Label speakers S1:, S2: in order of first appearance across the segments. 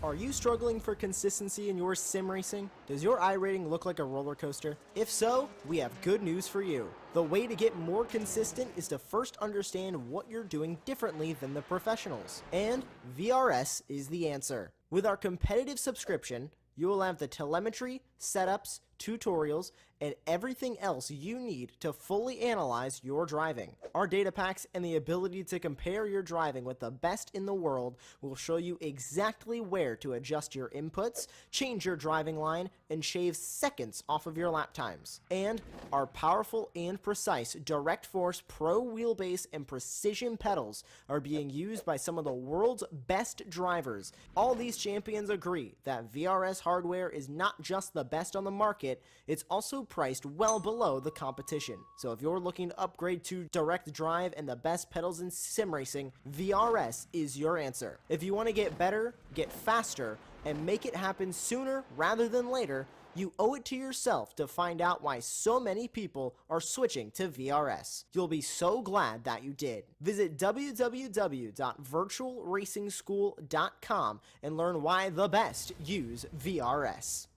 S1: Are you struggling for consistency in your sim racing? Does your iRating look like a roller coaster? If so, we have good news for you. The way to get more consistent is to first understand what you're doing differently than the professionals. And VRS is the answer. With our competitive subscription, you will have the telemetry, setups, tutorials, and everything else you need to fully analyze your driving. Our data packs and the ability to compare your driving with the best in the world will show you exactly where to adjust your inputs, change your driving line, and shave seconds off of your lap times. And our powerful and precise Direct Force Pro wheelbase and precision pedals are being used by some of the world's best drivers. All these champions agree that VRS hardware is not just the best on the market, it's also priced well below the competition. So if you're looking to upgrade to direct drive and the best pedals in sim racing, VRS is your answer. If you want to get better, get faster, and make it happen sooner rather than later, you owe it to yourself to find out why so many people are switching to VRS. You'll be so glad that you did. Visit www.virtualracingschool.com and learn why the best use VRS.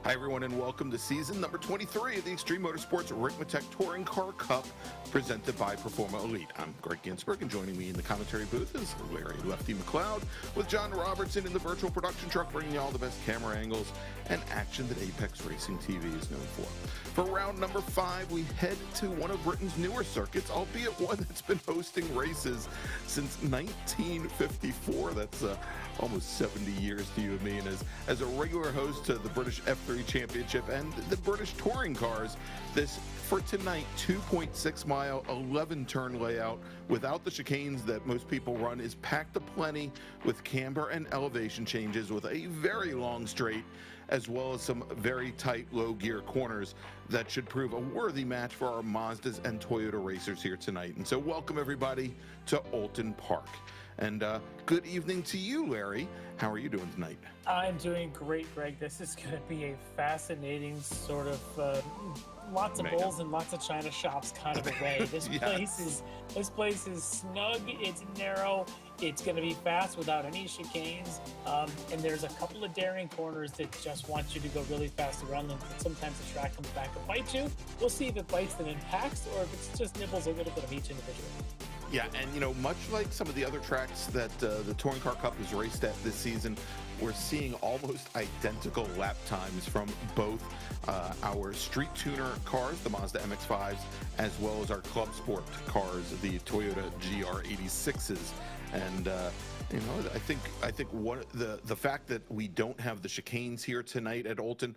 S2: Hi everyone and welcome to season number 23 of the Extreme Motorsports Ricmotech Touring Car Cup presented by Performa Elite. I'm Greg Ginsberg and joining me in the commentary booth is Larry Lefty McLeod with John Robertson in the virtual production truck bringing you all the best camera angles and action that Apex Racing TV is known for. For round number 5 we head to one of Britain's newer circuits, albeit one that's been hosting races since 1954. That's almost 70 years to you and me, and as a regular host to the British F3 Championship and the British touring cars, this for tonight 2.6 mile 11 turn layout without the chicanes that most people run is packed to plenty with camber and elevation changes with a very long straight as well as some very tight low gear corners that should prove a worthy match for our Mazdas and Toyota racers here tonight. And so welcome everybody to Oulton Park. And good evening to you, Larry. How are you doing tonight?
S3: I'm doing great, Greg. This is going to be a fascinating sort of lots of bowls and lots of china shops kind of a way. This yes. This place is snug. It's narrow. It's going to be fast without any chicanes. And there's a couple of daring corners that just want you to go really fast around them. But sometimes the track comes back and bites you. We'll see if it bites and impacts or if it just nibbles a little bit of each individual.
S2: Yeah, and you know, much like some of the other tracks that the Touring Car Cup is raced at this season, we're seeing almost identical lap times from both our street tuner cars, the Mazda MX-5s, as well as our Club Sport cars, the Toyota GR86s. And you know, I think one the fact that we don't have the chicanes here tonight at Oulton,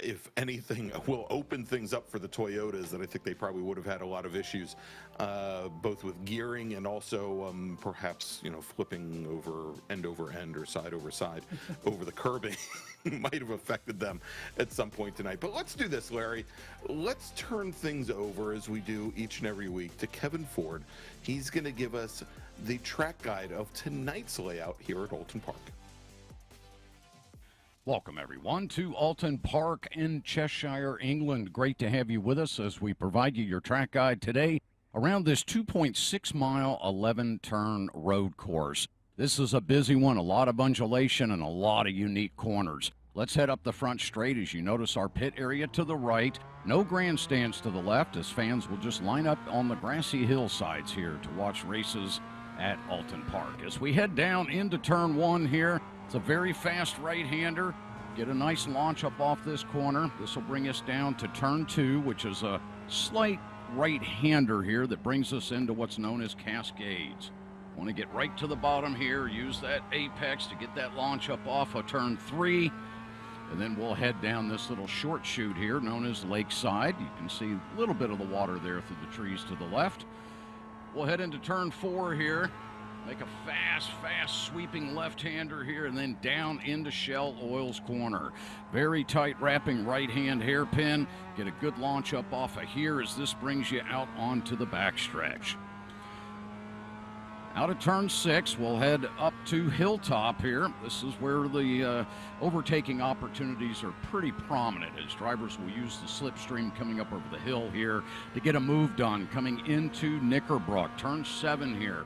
S2: if anything, will open things up for the Toyotas that I think they probably would have had a lot of issues, both with gearing and also perhaps, you know, flipping over end or side over side over the curbing might have affected them at some point tonight. But let's do this, Larry. Let's turn things over as we do each and every week to Kevin Ford. He's going to give us the track guide of tonight's layout here at Oulton Park.
S4: Welcome, everyone, to Oulton Park in Cheshire, England. Great to have you with us as we provide you your track guide today around this 2.6 mile 11 turn road course. This is a busy one, a lot of undulation and a lot of unique corners. Let's head up the front straight as you notice our pit area to the right. No grandstands to the left, as fans will just line up on the grassy hillsides here to watch races at Oulton Park. As we head down into turn 1 here, it's a very fast right-hander. Get a nice launch up off this corner. This will bring us down to turn 2, which is a slight right-hander here that brings us into what's known as Cascades. Want to get right to the bottom here, use that apex to get that launch up off of turn 3. And then we'll head down this little short chute here known as Lakeside. You can see a little bit of the water there through the trees to the left. We'll head into turn 4 here. Make a fast sweeping left-hander here and then down into Shell Oil's corner. Very tight wrapping right-hand hairpin. Get a good launch up off of here as this brings you out onto the backstretch. Out of turn 6, we'll head up to Hilltop here. This is where the overtaking opportunities are pretty prominent as drivers will use the slipstream coming up over the hill here to get a move done. Coming into Knickerbrook, turn 7 here.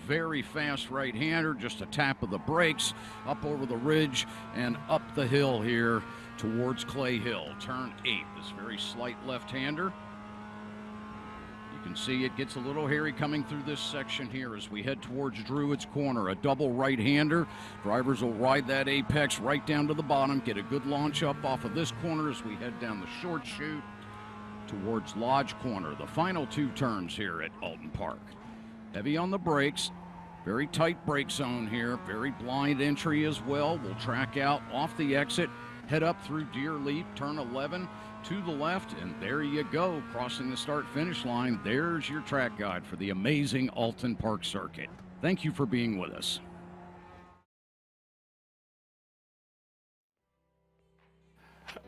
S4: Very fast right-hander, just a tap of the brakes, up over the ridge and up the hill here towards Clay Hill. Turn 8, this very slight left-hander. You can see it gets a little hairy coming through this section here as we head towards Druid's Corner. A double right-hander. Drivers will ride that apex right down to the bottom, get a good launch up off of this corner as we head down the short chute towards Lodge Corner. The final 2 turns here at Oulton Park. Heavy on the brakes. Very tight brake zone here. Very blind entry as well. We'll track out off the exit, head up through Deer Leap, turn 11. To the left, and there you go, crossing the start-finish line. There's your track guide for the amazing Oulton Park circuit. Thank you for being with us.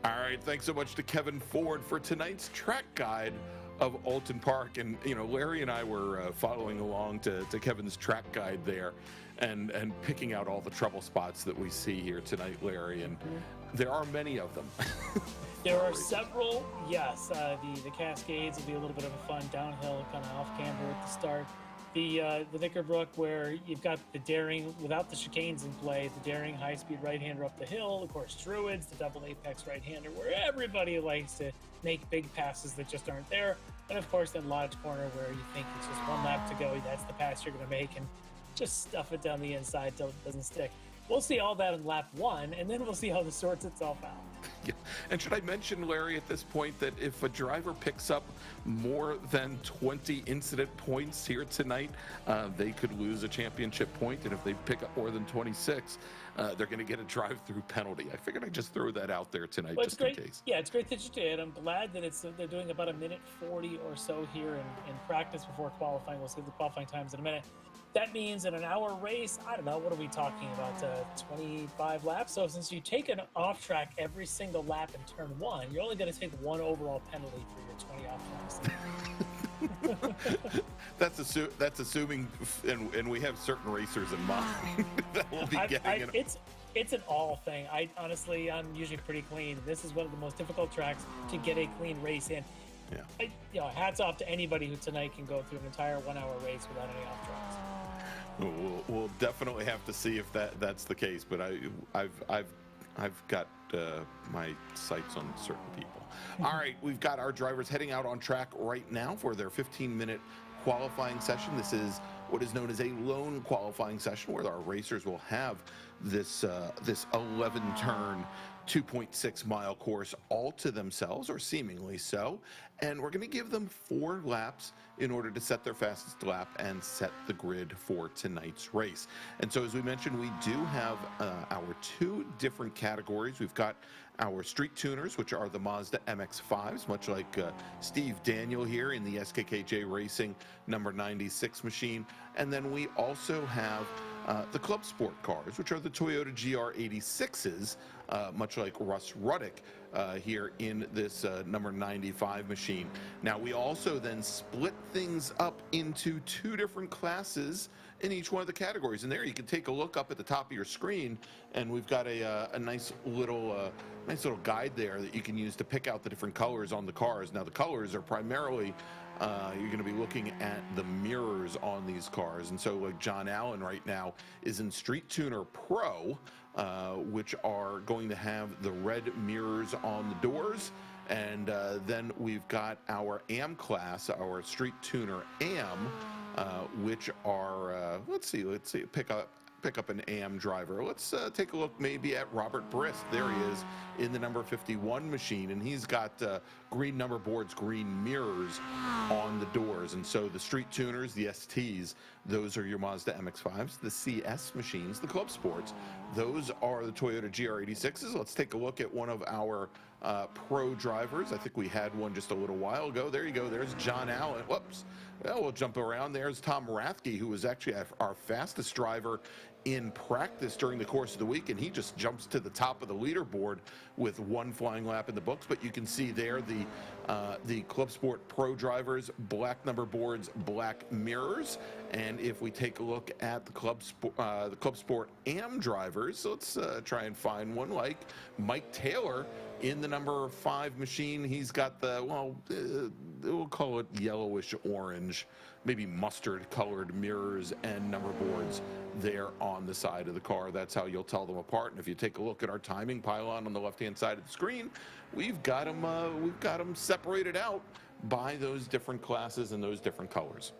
S2: All right, thanks so much to Kevin Ford for tonight's track guide of Oulton Park. And, you know, Larry and I were following along to Kevin's track guide there and picking out all the trouble spots that we see here tonight, Larry, and there are many of them.
S3: There are several, yes. The Cascades will be a little bit of a fun downhill, kind of off camber at the start. The Knickerbrook, where you've got the daring, without the chicanes in play, the daring high-speed right-hander up the hill. Of course, Druids, the double apex right-hander, where everybody likes to make big passes that just aren't there. And of course, then Lodge Corner, where you think it's just 1 lap to go. That's the pass you're going to make, and just stuff it down the inside till it doesn't stick. We'll see all that in lap 1, and then we'll see how this sorts itself out.
S2: Yeah. And should I mention, Larry, at this point, that if a driver picks up more than 20 incident points here tonight, they could lose a championship point, and if they pick up more than 26, they're going to get a drive-through penalty. I figured I'd just throw that out there tonight,
S3: well,
S2: just in case.
S3: Yeah, it's great that you did. I'm glad that they're doing about 1:40 or so here in practice before qualifying. We'll see the qualifying times in a minute. That means in an hour race, I don't know, what are we talking about, 25 laps? So since you take an off track every single lap in turn 1, you're only going to take 1 overall penalty for your 20 off tracks.
S2: That's assuming, and we have certain racers in mind that will be getting it.
S3: It's an all thing. Honestly, I'm usually pretty clean. This is one of the most difficult tracks to get a clean race in.
S2: Yeah.
S3: Hats off to anybody who tonight can go through an entire 1 hour race without any off tracks.
S2: We'll definitely have to see if that's the case, but I've got my sights on certain people. All right, we've got our drivers heading out on track right now for their 15-minute qualifying session. This is what is known as a lone qualifying session, where our racers will have this 11-turn 2.6-mile course all to themselves, or seemingly so, and we're going to give them 4 laps in order to set their fastest lap and set the grid for tonight's race. And so, as we mentioned, we do have our 2 different categories. We've got our street tuners, which are the Mazda MX-5s, much like Steve Daniel here in the SKKJ Racing number 96 machine. And then we also have the Club Sport cars, which are the Toyota GR86s, much like Russ Ruddick here in this number 95 machine. Now, we also then split things up into 2 different classes in each one of the categories. And there you can take a look up at the top of your screen, and we've got a nice little guide there that you can use to pick out the different colors on the cars. Now, the colors are primarily you're going to be looking at the mirrors on these cars. And so like John Allen right now is in Street Tuner Pro, which are going to have the red mirrors on the doors. And then we've got our AM class, our Street Tuner AM, which are, let's see, pick up an AM driver. Let's take a look maybe at Robert Brist. There he is in the number 51 machine, and he's got green number boards, green mirrors on the doors. And so the Street Tuners, the STs, those are your Mazda MX-5s. The CS machines, the Club Sports, those are the Toyota GR86s. Let's take a look at one of our pro drivers. I think we had one just a little while ago. There you go. There's John Allen. Whoops. Well, we'll jump around. There's Tom Rathke, who was actually our fastest driver in practice during the course of the week, and he just jumps to the top of the leaderboard with 1 flying lap in the books. But you can see there the Club Sport Pro drivers, black number boards, black mirrors. And if we take a look at the Club Sport AM drivers, so let's try and find one like Mike Taylor in the number 5 machine. He's got the, well, we'll call it yellowish orange, maybe mustard colored mirrors and number boards there on the side of the car. That's how you'll tell them apart. And if you take a look at our timing pylon on the left-hand side of the screen, we've got them separated out by those different classes and those different colors.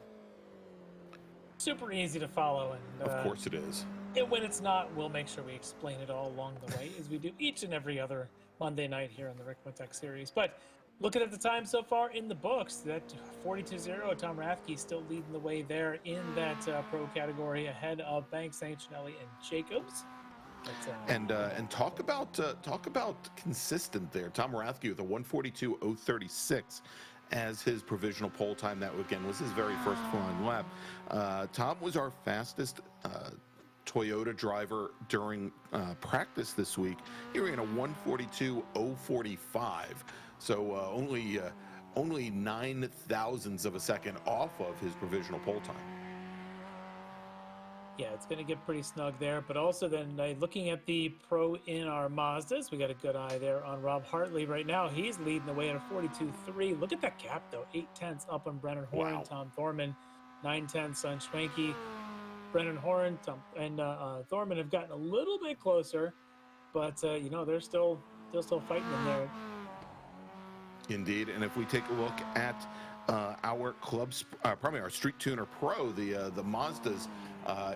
S3: Super easy to follow, and
S2: of course it is.
S3: And when it's not, we'll make sure we explain it all along the way, as we do each and every other Monday night here on the Ricmotech series. But looking at the time so far in the books, that 42-0, Tom Rathke still leading the way there in that pro category, ahead of Banks, St. Janelli, and Jacobs.
S2: And talk about consistent there. Tom Rathke with a 1:42.036 as his provisional pole time. That again was his very first flying lap. Tom was our fastest Toyota driver during practice this week. He ran a 1:42.045. So only 9 thousandths of a second off of his provisional pole time.
S3: Yeah, it's going to get pretty snug there. But also then looking at the pro in our Mazdas, we got a good eye there on Rob Hartley right now. He's leading the way at a 42.3. Look at that gap, though. 0.8 up on Brennan Horn, wow. Tom Thorman, 0.9 on Schwenke. Brennan Horn and Thorman have gotten a little bit closer, but they're still fighting in there.
S2: Indeed, and if we take a look at our probably our Street Tuner Pro, the Mazdas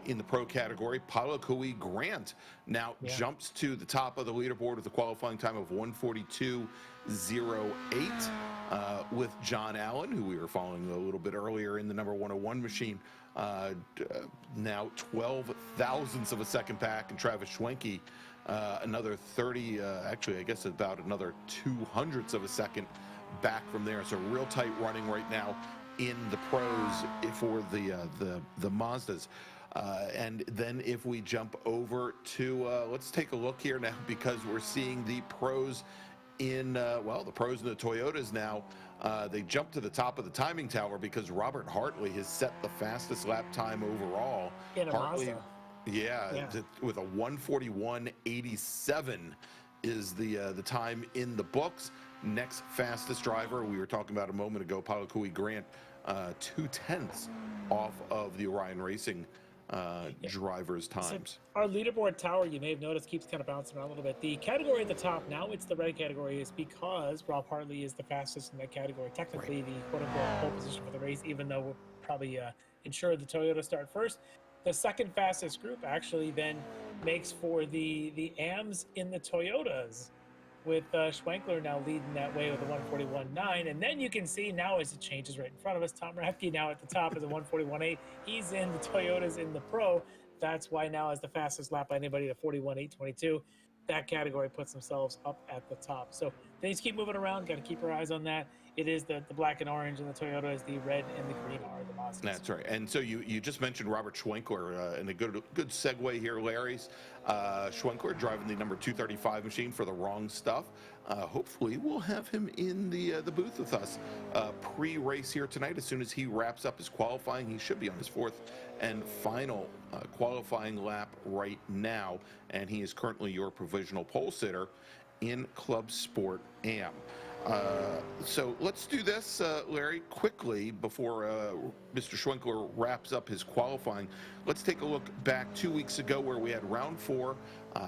S2: in the pro category, Paulo Cui Grant now jumps to the top of the leaderboard with a qualifying time of 1:42.08 with John Allen, who we were following a little bit earlier in the number 101 machine. Now 12 thousandths of a second back, and Travis Schwenke another 30, actually I guess about another 200ths of a second back from there. So real tight running right now in the pros for the Mazdas. And then if we jump over to let's take a look here now, because we're seeing the pros in the pros in the Toyotas now. They jumped to the top of the timing tower because Robert Hartley has set the fastest lap time overall.
S3: In a
S2: Hartley,
S3: Mazda.
S2: Yeah, with a 1:41.87 is the time in the books. Next fastest driver, we were talking about a moment ago, Paulo Cui Grant, 0.2 off of the Orion Racing drivers' times.
S3: So our leaderboard tower, you may have noticed, keeps kind of bouncing around a little bit. The category at the top, now it's the red category, is because Rob Hartley is the fastest in that category. Technically, the quote-unquote pole position for the race, even though we'll probably ensure the Toyota start first. The second fastest group actually then makes for the AMs in the Toyotas, with Schwenkler now leading that way with a 1:41.9. And then you can see now as it changes right in front of us, Tom Rathke now at the top is a 1:41.8. He's in the Toyotas in the pro. That's why now as the fastest lap by anybody to 41.822. That category puts themselves up at the top. So things keep moving around. Got to keep our eyes on that. it is the black and orange, and the Toyota is the red and the green are the Mazdas.
S2: That's right. And so you just mentioned Robert Schwenkler, and a good segue here, Larry's. Schwenkler driving the number 235 machine for the wrong stuff. Hopefully we'll have him in the booth with us pre-race here tonight. As soon as he wraps up his qualifying, he should be on his fourth and final qualifying lap right now, and he is currently your provisional pole sitter in Club Sport AM. So let's do this, Larry, quickly before Mr. Schwenkler wraps up his qualifying. Let's take a look back 2 weeks ago where we had round 4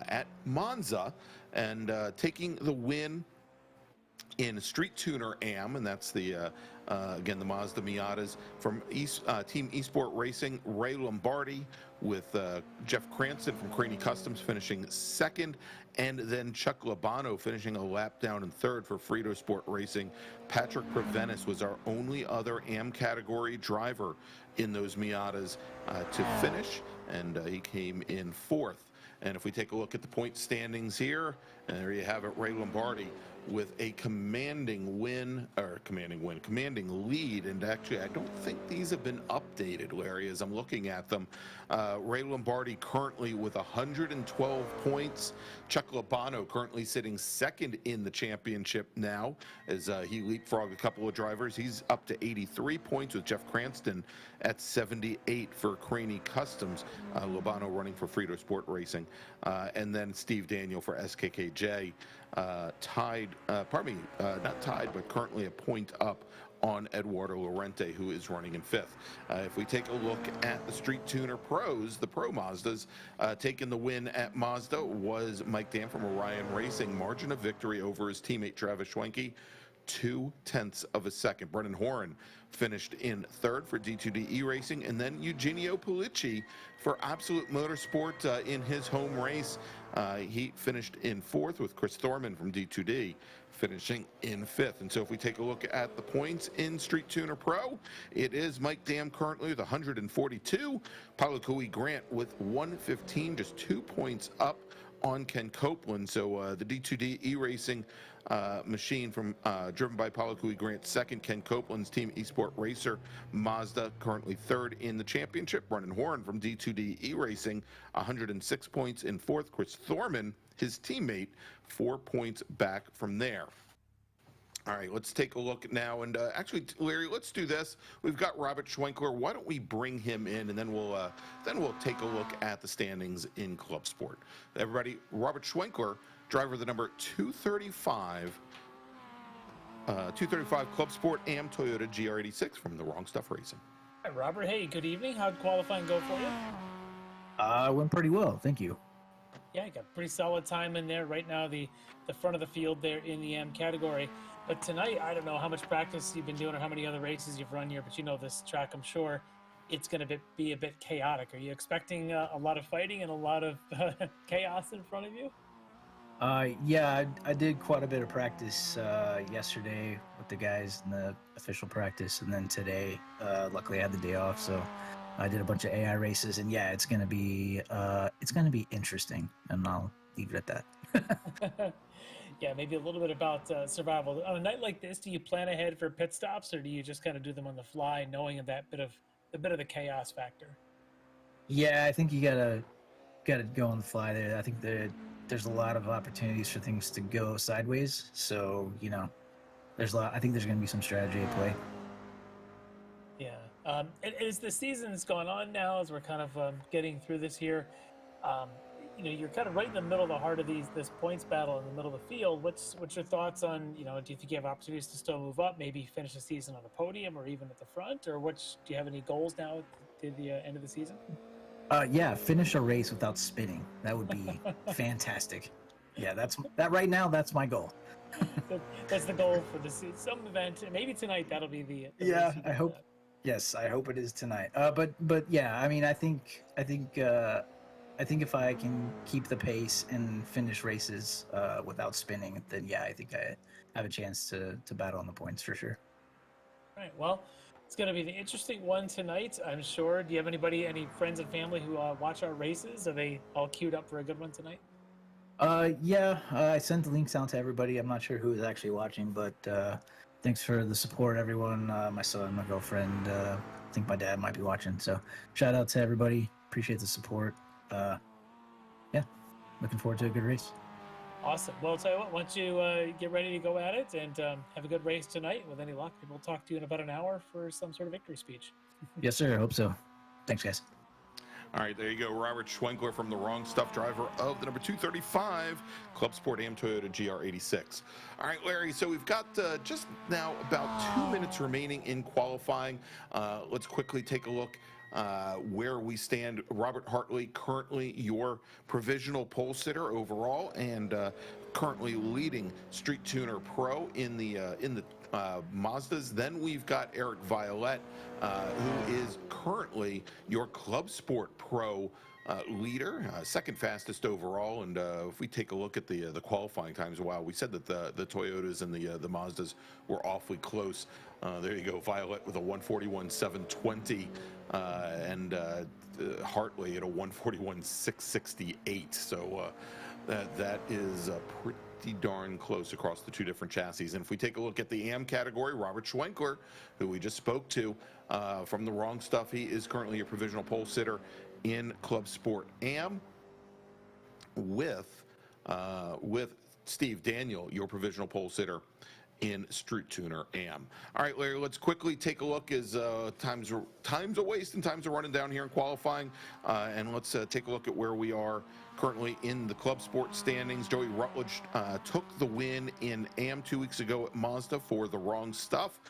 S2: at Monza, and taking the win in Street Tuner AM, and that's the again the Mazda Miatas from Team Esport Racing, Ray Lombardi with Jeff Cranston from Craney Customs finishing second, and then Chuck Labano finishing a lap down in third for Frito Sport Racing. Patrick Preventis was our only other AM category driver in those Miatas to finish, and he came in fourth. And if we take a look at the point standings here, and there you have it, Ray Lombardi with a commanding lead. And actually, I don't think these have been updated, Larry, as I'm looking at them. Ray Lombardi currently with 112 points. Chuck Labano currently sitting second in the championship now, as he leapfrogged a couple of drivers. He's up to 83 points with Jeff Cranston at 78 for Craney Customs. Labano running for Frito Sport Racing. And then Steve Daniel for SKKJ. Not tied, but currently a point up on Eduardo Lorente, who is running in fifth. If we take a look at the Street Tuner Pros, the Pro Mazdas, taking the win at Mazda was Mike Dam from Orion Racing. Margin of victory over his teammate Travis Schwenke, 0.2 of a second. Brennan Horan finished in third for D2D Racing, and then Eugenio Pulici for Absolute Motorsport in his home race. He finished in fourth with Chris Thorman from D2D finishing in fifth. And so if we take a look at the points in Street Tuner Pro, it is Mike Dam currently with 142, Paulo Cui Grant with 115, just 2 points up on Ken Copeland. So the D2D E-Racing machine from driven by Paulo Cui Grant second, Ken Copeland's Team Esport Racer Mazda currently third in the championship. Brennan Horn from D2D E-Racing 106 points in fourth. Chris Thorman, his teammate, 4 points back from there. All right, let's take a look now. And actually, Larry, let's do this. We've got Robert Schwenkler. Why don't we bring him in, and then we'll take a look at the standings in Club Sport. Everybody, Robert Schwenkler, driver of the number 235 Club Sport AM Toyota GR86 from the Wrong Stuff Racing.
S3: Hi, Robert. Hey, good evening. How'd qualifying go for you?
S5: Went pretty well, thank you.
S3: Yeah, you got pretty solid time in there. Right now, the front of the field there in the M category. But tonight, I don't know how much practice you've been doing or how many other races you've run here, but you know this track, I'm sure it's going to be a bit chaotic. Are you expecting a lot of fighting and a lot of chaos in front of you?
S5: Yeah, I did quite a bit of practice yesterday with the guys in the official practice, and then today, luckily I had the day off, so I did a bunch of AI races, and yeah, it's gonna be interesting, and I'll leave it at that.
S3: Yeah, maybe a little bit about survival. On a night like this, do you plan ahead for pit stops, or do you just kind of do them on the fly, knowing that bit of the chaos factor?
S5: Yeah, I think you gotta go on the fly there. I think there's a lot of opportunities for things to go sideways, so you know, I think there's gonna be some strategy at play.
S3: Yeah. As the season's gone on now, as we're kind of getting through this here, you know, you're kind of right in the middle of the heart of this points battle in the middle of the field. What's your thoughts on, you know, do you think you have opportunities to still move up, maybe finish the season on the podium or even at the front, or do you have any goals now at the end of the season? Yeah,
S5: finish a race without spinning. That would be fantastic. Yeah, that's right now. That's my goal.
S3: That's the goal for the season. Some event, maybe tonight. That'll be the
S5: yeah. I hope. That. Yes, I hope it is tonight. But yeah, I mean, I think if I can keep the pace and finish races without spinning, then yeah, I think I have a chance to battle on the points for sure.
S3: All right. Well, it's going to be the interesting one tonight, I'm sure. Do you have any friends and family who watch our races? Are they all queued up for a good one tonight?
S5: Yeah, I sent the links out to everybody. I'm not sure who is actually watching, but Thanks for the support, everyone. My son, my girlfriend. I think my dad might be watching. So shout out to everybody. Appreciate the support. Yeah, looking forward to a good race.
S3: Awesome. Well, I'll tell you what, once you get ready to go at it and have a good race tonight, with any luck, we'll talk to you in about an hour for some sort of victory speech.
S5: Yes, sir. I hope so. Thanks, guys.
S2: All right, there you go. Robert Schwenkler from the Wrong Stuff, driver of the number 235 Club Sport AM Toyota GR86. All right, Larry, so we've got just now about 2 minutes remaining in qualifying. Let's quickly take a look where we stand. Robert Hartley, currently your provisional pole sitter overall, and currently leading Street Tuner Pro in the Mazdas. Then we've got Eric Violette, who is currently your Club Sport Pro leader, second fastest overall. And if we take a look at the qualifying times, wow, we said that the Toyotas and the Mazdas were awfully close. There you go, Violette with a 141.720, and Hartley at a 141.668. So that is pretty darn close across the two different chassis. And if we take a look at the AM category, Robert Schwenkler, who we just spoke to from the Wrong Stuff, he is currently a provisional pole sitter in Club Sport AM with Steve Daniel, your provisional pole sitter in Street Tuner AM. All right, Larry, let's quickly take a look as time's a waste and time's are running down here in qualifying, and let's take a look at where we are currently in the Club Sport standings. Joey Rutledge took the win in AM 2 weeks ago at Mazda for the Wrong Stuff,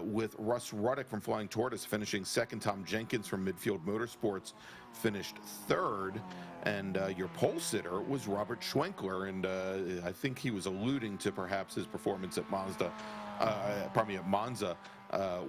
S2: with Russ Ruddick from Flying Tortoise finishing second. Tom Jenkins from Midfield Motorsports finished third, and your pole sitter was Robert Schwenkler, and I think he was alluding to perhaps his performance at Monza,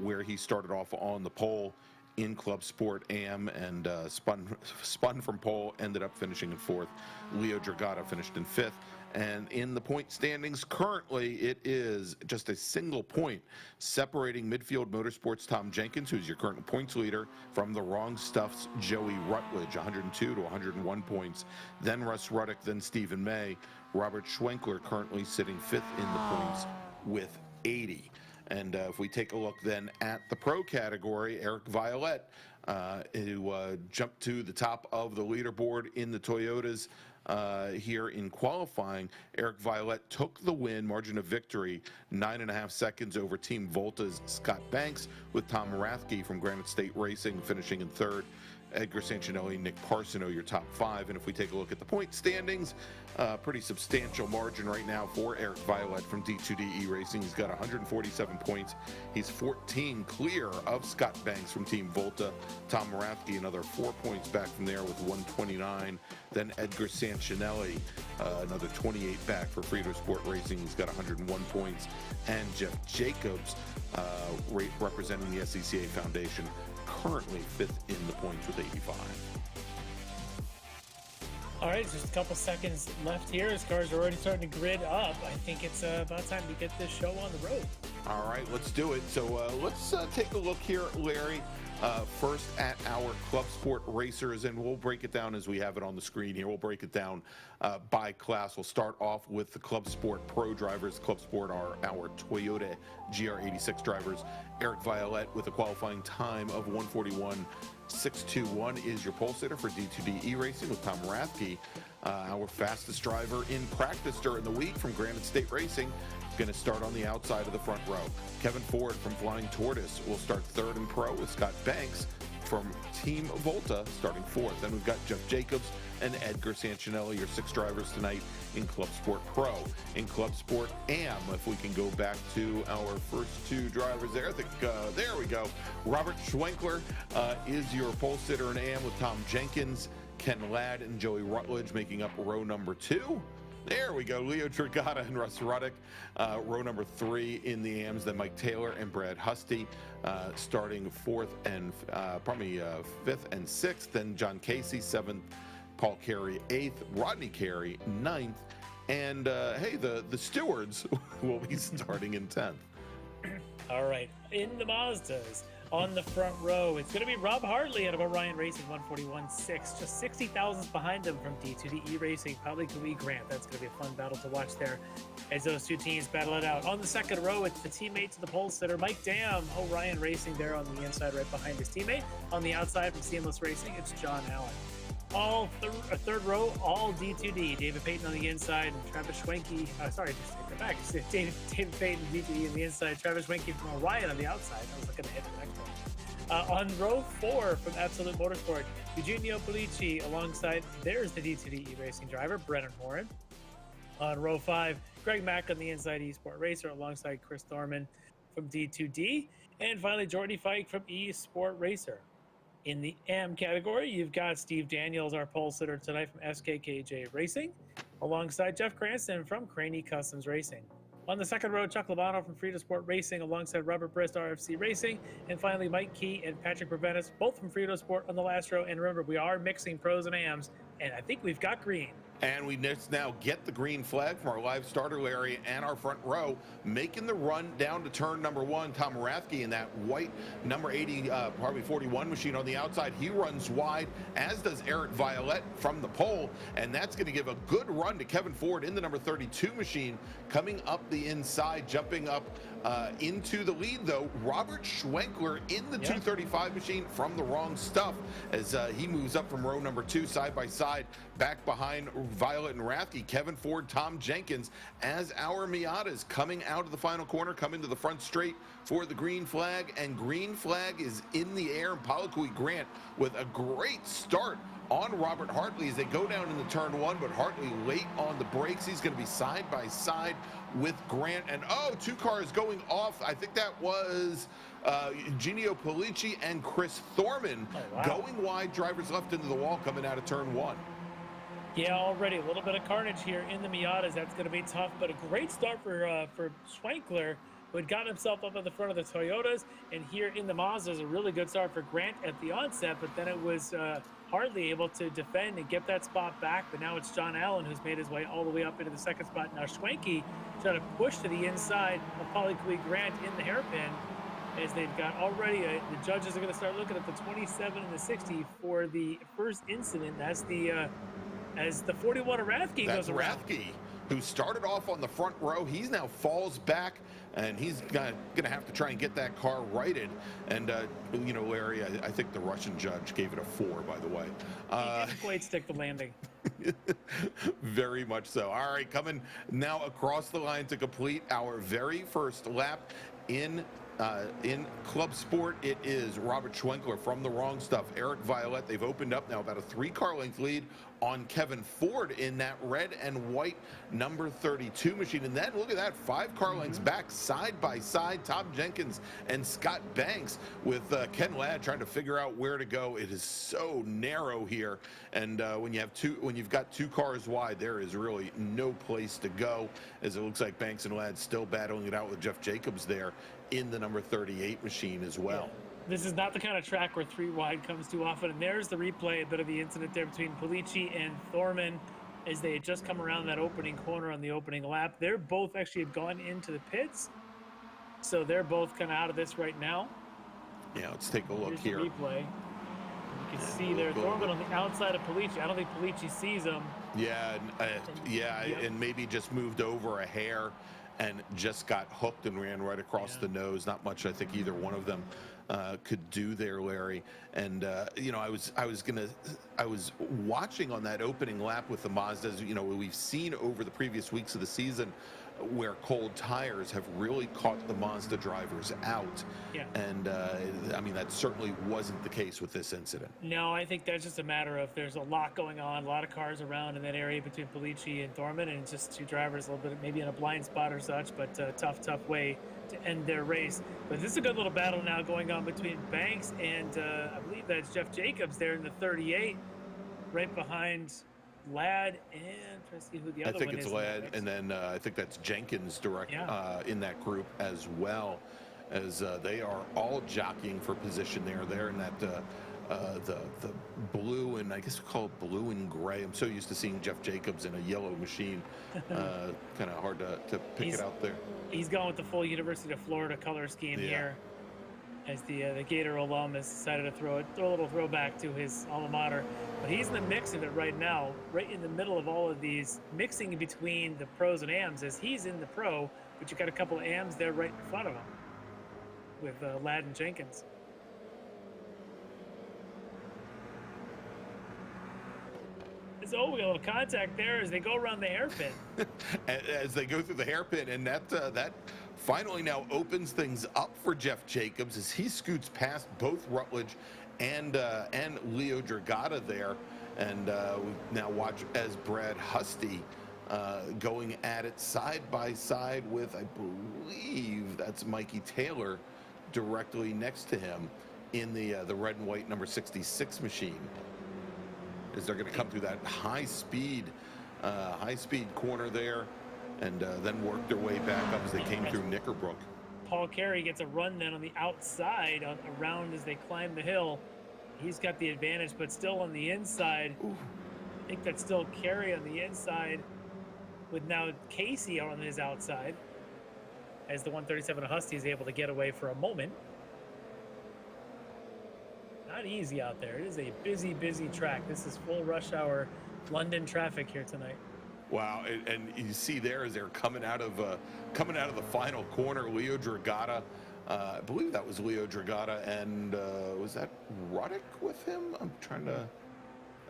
S2: where he started off on the pole in Club Sport AM and spun from pole, ended up finishing in fourth. Leo Dragata finished in fifth. And in the point standings, currently it is just a single point separating Midfield Motorsports' Tom Jenkins, who's your current points leader, from the Wrong Stuff's Joey Rutledge, 102 to 101 points. Then Russ Ruddick, then Stephen May. Robert Schwenkler currently sitting fifth in the points with 80. And if we take a look then at the pro category, Eric Violette, who jumped to the top of the leaderboard in the Toyotas here in qualifying. Eric Violette took the win, margin of victory, 9.5 seconds over Team Volta's Scott Banks, with Tom Rathke from Granite State Racing finishing in third. Edgar Sancinelli, Nick Parsono, your top five. And if we take a look at the point standings, pretty substantial margin right now for Eric Violette from D2D eRacing. He's got 147 points. He's 14 clear of Scott Banks from Team Volta. Tom Rathke, another 4 points back from there with 129. Then Edgar Sancinelli, another 28 back for Frito Sport Racing. He's got 101 points. And Jeff Jacobs, representing the SCCA Foundation, currently fifth in the points with 85.
S3: All right, just a couple seconds left here as cars are already starting to grid up. I think it's about time to get this show on the road.
S2: All right, let's do it. So let's take a look here, Larry. First at our Club Sport racers, and we'll break it down as we have it on the screen here. We'll break it down by class. We'll start off with the Club Sport Pro drivers. Club Sport are our Toyota GR86 drivers. Eric Violette with a qualifying time of 141.621 is your pole sitter for D2D eRacing, with Tom Rathke, our fastest driver in practice during the week from Granite State Racing, going to start on the outside of the front row. Kevin Ford from Flying Tortoise will start third in pro, with Scott Banks from Team Volta starting fourth. Then we've got Jeff Jacobs and Edgar Sancinelli, your six drivers tonight in Club Sport Pro. In Club Sport AM, if we can go back to our first two drivers there, I think, there we go. Robert Schwenkler is your pole sitter in AM, with Tom Jenkins, Ken Ladd, and Joey Rutledge making up row number two. There we go, Leo Dragata and Russ Ruddick, row number three in the AMs. Then Mike Taylor and Brad Husty starting fourth and fifth and sixth. Then John Casey, seventh. Paul Carey, eighth. Rodney Carey, ninth. And hey, the stewards will be starting in 10th.
S3: All right, in the Mazdas, On the front row, it's going to be Rob Hartley out of Orion Racing, 141.6. Just 60 thousandths behind them from D2D eRacing, Pally Kui Grant. That's going to be a fun battle to watch there as those two teams battle it out. On the second row, it's the teammate to the pole sitter, Mike Dam, Orion Racing there on the inside right behind his teammate. On the outside from Seamless Racing, it's John Allen. Third row, all D2D. David Payton on the inside and Travis Schwenke. Sorry, just take that back. It's David Payton, D2D on the inside. Travis Schwenke from Orion on the outside. I was looking to hit the next one. On row 4 from Absolute Motorsport, Eugenio Polici alongside, there's the D2D eRacing driver, Brennan Horan. On row 5, Greg Mack on the inside eSport Racer alongside Chris Thorman from D2D. And finally, Jordy Fike from eSport Racer. In the AM category, you've got Steve Daniels, our pole sitter tonight from SKKJ Racing, alongside Jeff Cranston from Craney Customs Racing. On the second row, Chuck Labano from Frito Sport Racing, alongside Robert Brist, RFC Racing, and finally Mike Key and Patrick Preventis, both from Frito Sport on the last row. And remember, we are mixing pros and AMs, and I think we've got green.
S2: And we now get the green flag from our live starter, Larry, and our front row, making the run down to turn number 1. Tom Rathke in that white number 80, probably 41 machine on the outside. He runs wide, as does Eric Violette from the pole. And that's going to give a good run to Kevin Ford in the number 32 machine. Coming up the inside, jumping up into the lead, though, Robert Schwenkler in the 235 machine from the wrong stuff as he moves up from row number 2, side by side, back behind Violet and Rathke, Kevin Ford, Tom Jenkins, as our Miatas coming out of the final corner, coming to the front straight for the green flag, and green flag is in the air. And Pally Kui Grant with a great start on Robert Hartley as they go down into turn 1, but Hartley late on the brakes. He's going to be side by side with Grant, and two cars going off. I think that was Eugenio Polici and Chris Thorman going wide, drivers left into the wall coming out of turn 1.
S3: Yeah, already a little bit of carnage here in the Miatas. That's going to be tough, but a great start for Schwenkler, who had gotten himself up at the front of the Toyotas, and here in the Mazdas, a really good start for Grant at the onset, but then it was hardly able to defend and get that spot back. But now it's John Allen who's made his way all the way up into the second spot. Now Schwenke trying to push to the inside of Pally Kui Grant in the hairpin, as they've got already the judges are going to start looking at the 27 and the 60 for the first incident. That's the as the 41 of Rathke goes around.
S2: Rathke, who started off on the front row, he's now falls back, and he's going to have to try and get that car righted. And, you know, Larry, I think the Russian judge gave it a 4, by the way.
S3: He didn't quite stick the landing.
S2: Very much so. All right, coming now across the line to complete our very first lap in Club Sport, it is Robert Schwenkler from the wrong stuff. Eric Violette, they've opened up now about a 3-car length lead on Kevin Ford in that red and white number 32 machine. And then look at that, 5-car lengths back side by side, Tom Jenkins and Scott Banks, with Ken Ladd trying to figure out where to go. It is so narrow here, and when you've got 2 cars wide, there is really no place to go, as it looks like Banks and Ladd still battling it out with Jeff Jacobs there in the number 38 machine as well.
S3: Yeah. This is not the kind of track where 3 wide comes too often. And there's the replay, a bit of the incident there between Polici and Thorman as they had just come around that opening corner on the opening lap. They're both actually have gone into the pits, so they're both kind of out of this right now.
S2: Yeah, let's take a look.
S3: Here's
S2: here.
S3: The replay. You can see there Thorman on the outside of Polici. I don't think Polici sees him.
S2: Yeah, and maybe just moved over a hair and just got hooked and ran right across the nose. Not much I think either one of them could do there, Larry. And you know, I was watching on that opening lap with the Mazdas. You know, we've seen over the previous weeks of the season where cold tires have really caught the Mazda drivers out. Yeah. And I mean, that certainly wasn't the case with this incident.
S3: No, I think that's just a matter of there's a lot going on, a lot of cars around in that area between Polici and Thorman, and just 2 drivers a little bit maybe in a blind spot or such, but tough way to end their race. But this is a good little battle now going on between Banks and I believe that's Jeff Jacobs there in the 38, right behind Ladd, and try to see who the other one is.
S2: I think it's Ladd, and then I think that's Jenkins in that group as well, as they are all jockeying for position there. They're in that the blue, and I guess we call it blue and gray. I'm so used to seeing Jeff Jacobs in a yellow machine. Kind of hard to pick it out there.
S3: He's going with the full University of Florida color scheme here. as the Gator alum has decided to throw a little throwback to his alma mater. But he's in the mix of it right now, right in the middle of all of these, mixing between the pros and AMs, as he's in the pro, but you got a couple of AMs there right in front of him with Ladd and Jenkins. So we got a little contact there as they go around the hairpin.
S2: As they go through the hairpin, and that finally now opens things up for Jeff Jacobs as he scoots past both Rutledge and Leo Dragata there. And we now watch as Brad Husty going at it side by side with, I believe that's Mikey Taylor directly next to him in the red and white number 66 machine. As they're going to come through that high speed corner there, and then work their way back up as they came through Knickerbrook.
S3: Paul Carey gets a run then on the outside around as they climb the hill. He's got the advantage, but still on the inside. Ooh. I think that's still Carey on the inside, with now Casey on his outside, as the 137 Husty is able to get away for a moment. Not easy out there. It is a busy, busy track. This is full rush hour London traffic here tonight.
S2: Wow, and you see there as they're coming out of the final corner, Leo Dragata. I believe that was Leo Dragata, and was that Ruddick with him? I'm trying to.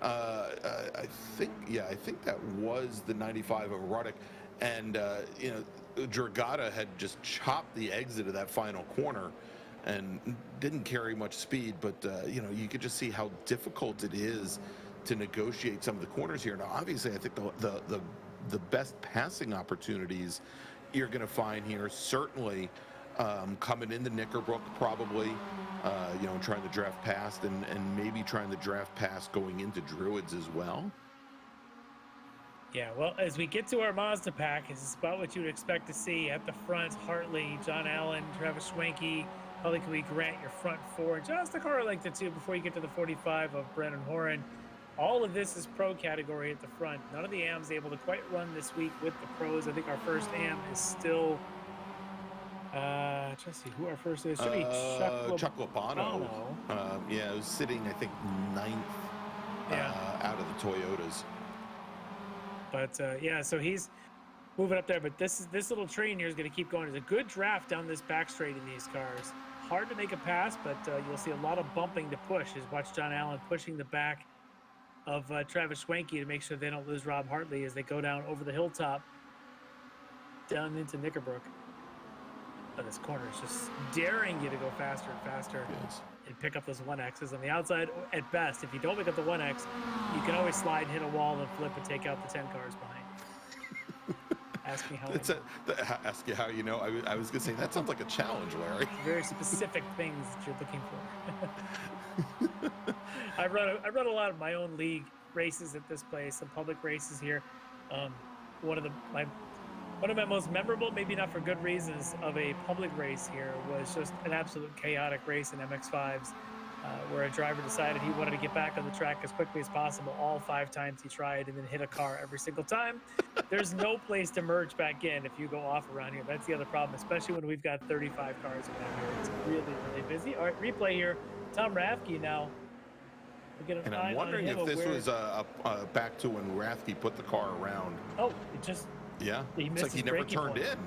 S2: I think that was the 95 of Ruddick, and Dragata had just chopped the exit of that final corner and didn't carry much speed, but you could just see how difficult it is to negotiate some of the corners here. Now, obviously, I think the best passing opportunities you're going to find here, certainly coming into Knickerbrook, probably, trying to draft past, and maybe trying to draft past going into Druids as well.
S3: Yeah, well, as we get to our Mazda pack, it's about what you would expect to see at the front. Hartley, John Allen, Travis Schwenke, Holly Kawhi Grant, your front four, just a car length or two before you get to the 45 of Brandon Horan. All of this is pro category at the front. None of the AMs able to quite run this week with the pros. I think our first AM is still, trying to see who our first is. Should be
S2: Chuck Lopano. It was sitting, I think, 9th out of the Toyotas.
S3: But so he's moving up there. But this little train here is going to keep going. There's a good draft down this back straight in these cars. Hard to make a pass, but you'll see a lot of bumping to push. As watch John Allen pushing the back of Travis Schwenke to make sure they don't lose Rob Hartley as they go down over the hilltop down into Knickerbrook. And this corner is just daring you to go faster and faster and pick up those 1Xs on the outside. At best, if you don't pick up the 1X, you can always slide, hit a wall, and flip and take out the 10 cars behind. Ask me how.
S2: Ask you how you know. I was going to say that sounds like a challenge, Larry.
S3: Very specific things that you're looking for. I run a lot of my own league races at this place, some public races here. One of my most memorable, maybe not for good reasons, of a public race here was just an absolute chaotic race in MX-5s, where a driver decided he wanted to get back on the track as quickly as possible all 5 times he tried, and then hit a car every single time. There's no place to merge back in if you go off around here. That's the other problem, especially when we've got 35 cars around here. It's really, really busy. All right, replay here. Tom Rathke now.
S2: And I'm wondering if this was back to when Rathke put the car around.
S3: Oh, it just...
S2: Yeah, it's like he never turned in.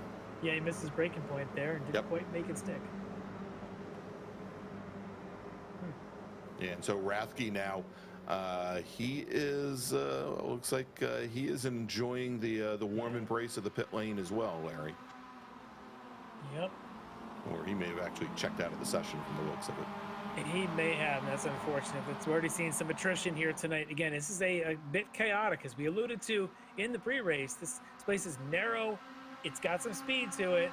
S3: Yeah, he missed his braking point there and didn't quite make it stick.
S2: Yeah, and so Rathke now, he is, looks like he is enjoying the warm embrace of the pit lane as well, Larry.
S3: Yep.
S2: Or he may have actually checked out of the session from the looks of it.
S3: He may have, and that's unfortunate. We're already seeing some attrition here tonight. Again, this is a bit chaotic, as we alluded to in the pre-race. This place is narrow. It's got some speed to it,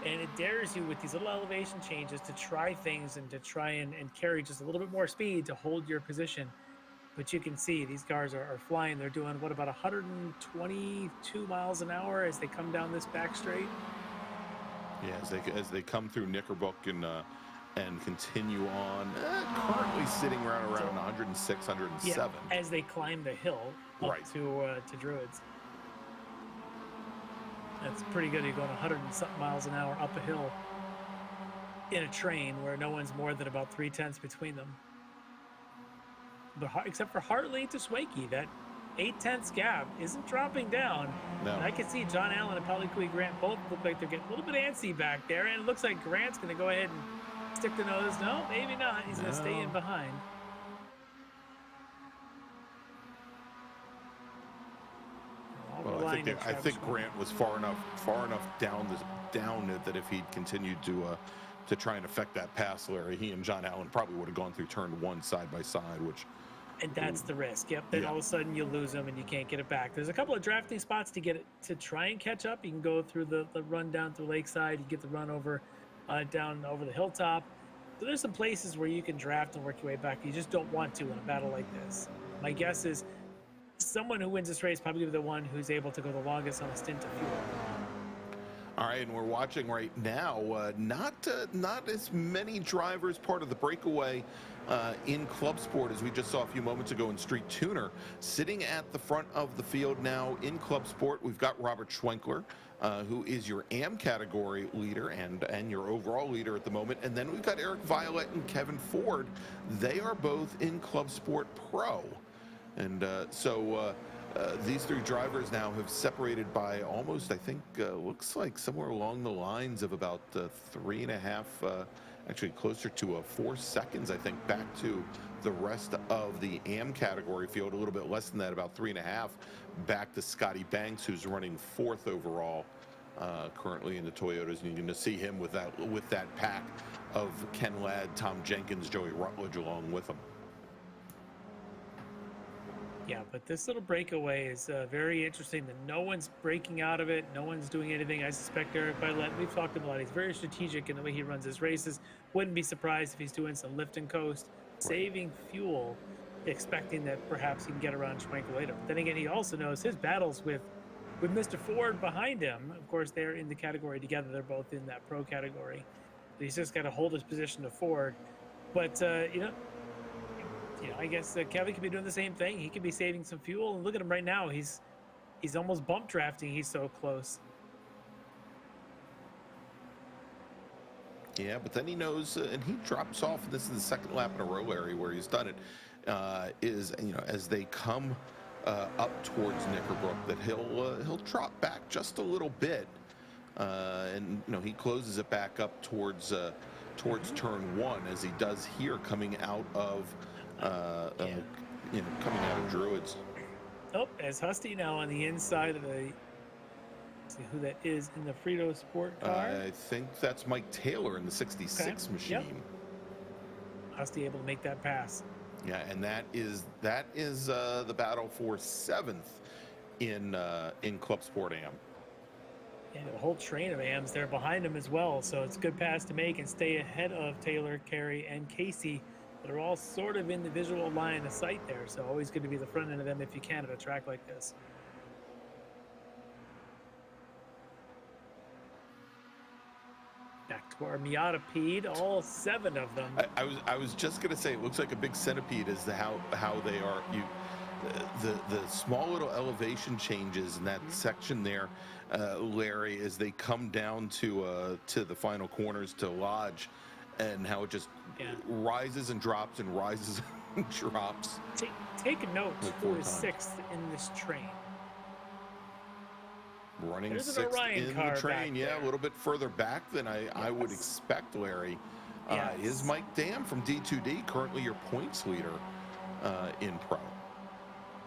S3: and it dares you with these little elevation changes to try things and to try and carry just a little bit more speed to hold your position. But you can see these cars are flying. They're doing, what, about 122 miles an hour as they come down this back straight?
S2: Yeah, as they come through Knickerbrook and continue on, currently sitting around 106, 107.
S3: Yeah, as they climb the hill up to Druids. That's pretty good. You're going 100 and something miles an hour up a hill. in a train where no one's more than about 3/10 between them. But except for Hartley to Swakey, that 8/10 gap isn't dropping down.
S2: No.
S3: And I can see John Allen and Palikui Grant both look like they're getting a little bit antsy back there, and it looks like Grant's going to go ahead and stick the nose. No, maybe not. He's going to stay in behind.
S2: Well, I think Grant was far enough down that if he'd continued to try and affect that pass, Larry, he and John Allen probably would have gone through turn 1 side by side, which.
S3: And that's the risk. Yep. Then all of a sudden you lose them and you can't get it back. There's a couple of drafting spots to get it to try and catch up. You can go through the run down through Lakeside. You get the run over down over the hilltop. So there's some places where you can draft and work your way back. You just don't want to in a battle like this. My guess is someone who wins this race probably the one who's able to go the longest on a stint of fuel.
S2: All right, and we're watching right now, not as many drivers part of the breakaway in Club Sport as we just saw a few moments ago in Street Tuner. Sitting at the front of the field now in Club Sport, we've got Robert Schwenkler, who is your AM category leader and your overall leader at the moment. And then we've got Eric Violet and Kevin Ford. They are both in Club Sport Pro. And these three drivers now have separated by almost, I think, looks like somewhere along the lines of about 3.5, actually closer to 4 seconds, I think, back to the rest of the AM category field. A little bit less than that, about 3.5, back to Scotty Banks, who's running 4th overall currently in the Toyotas. And you're going to see him with that pack of Ken Ladd, Tom Jenkins, Joey Rutledge along with him.
S3: Yeah, but this little breakaway is very interesting that no one's breaking out of it. No one's doing anything. I suspect Eric Violet, we've talked about, he's very strategic in the way he runs his races. Wouldn't be surprised if he's doing some lift and coast, saving fuel, expecting that perhaps he can get around Schwenkel later. But then again, he also knows his battles with Mr. Ford behind him. Of course, they're in the category together. They're both in that pro category. He's just got to hold his position to Ford. But, I guess Kevin could be doing the same thing. He could be saving some fuel. And look at him right now. He's almost bump drafting. He's so close.
S2: Yeah, but then he knows, and he drops off. This is the second lap in a row, Larry, where he's done it. As they come up towards Knickerbrook, that he'll drop back just a little bit, and he closes it back up towards turn 1, as he does here coming out of. Coming out of Druids.
S3: Oh, as Husty now on the inside of the. Let's see who that is in the Frito Sport car.
S2: I think that's Mike Taylor in the 66 machine.
S3: Yep. Husty able to make that pass.
S2: Yeah, and that is the battle for 7th in Club Sport AM.
S3: And a whole train of AMs there behind him as well. So it's a good pass to make and stay ahead of Taylor, Carey, and Casey. They're all sort of in the visual line of sight there, so always good to be the front end of them if you can at a track like this. Back to our Miata Pede, all 7 of them.
S2: I was just gonna say, it looks like a big centipede as to how they are. The small little elevation changes in that section there, Larry, as they come down to the final corners to Lodge. And how it just rises and drops and rises and drops.
S3: Take a note, who is 6th in this train.
S2: Running 6th in the train, a little bit further back than I would expect, Larry. Is Mike Dam from D2D, currently your points leader in Pro.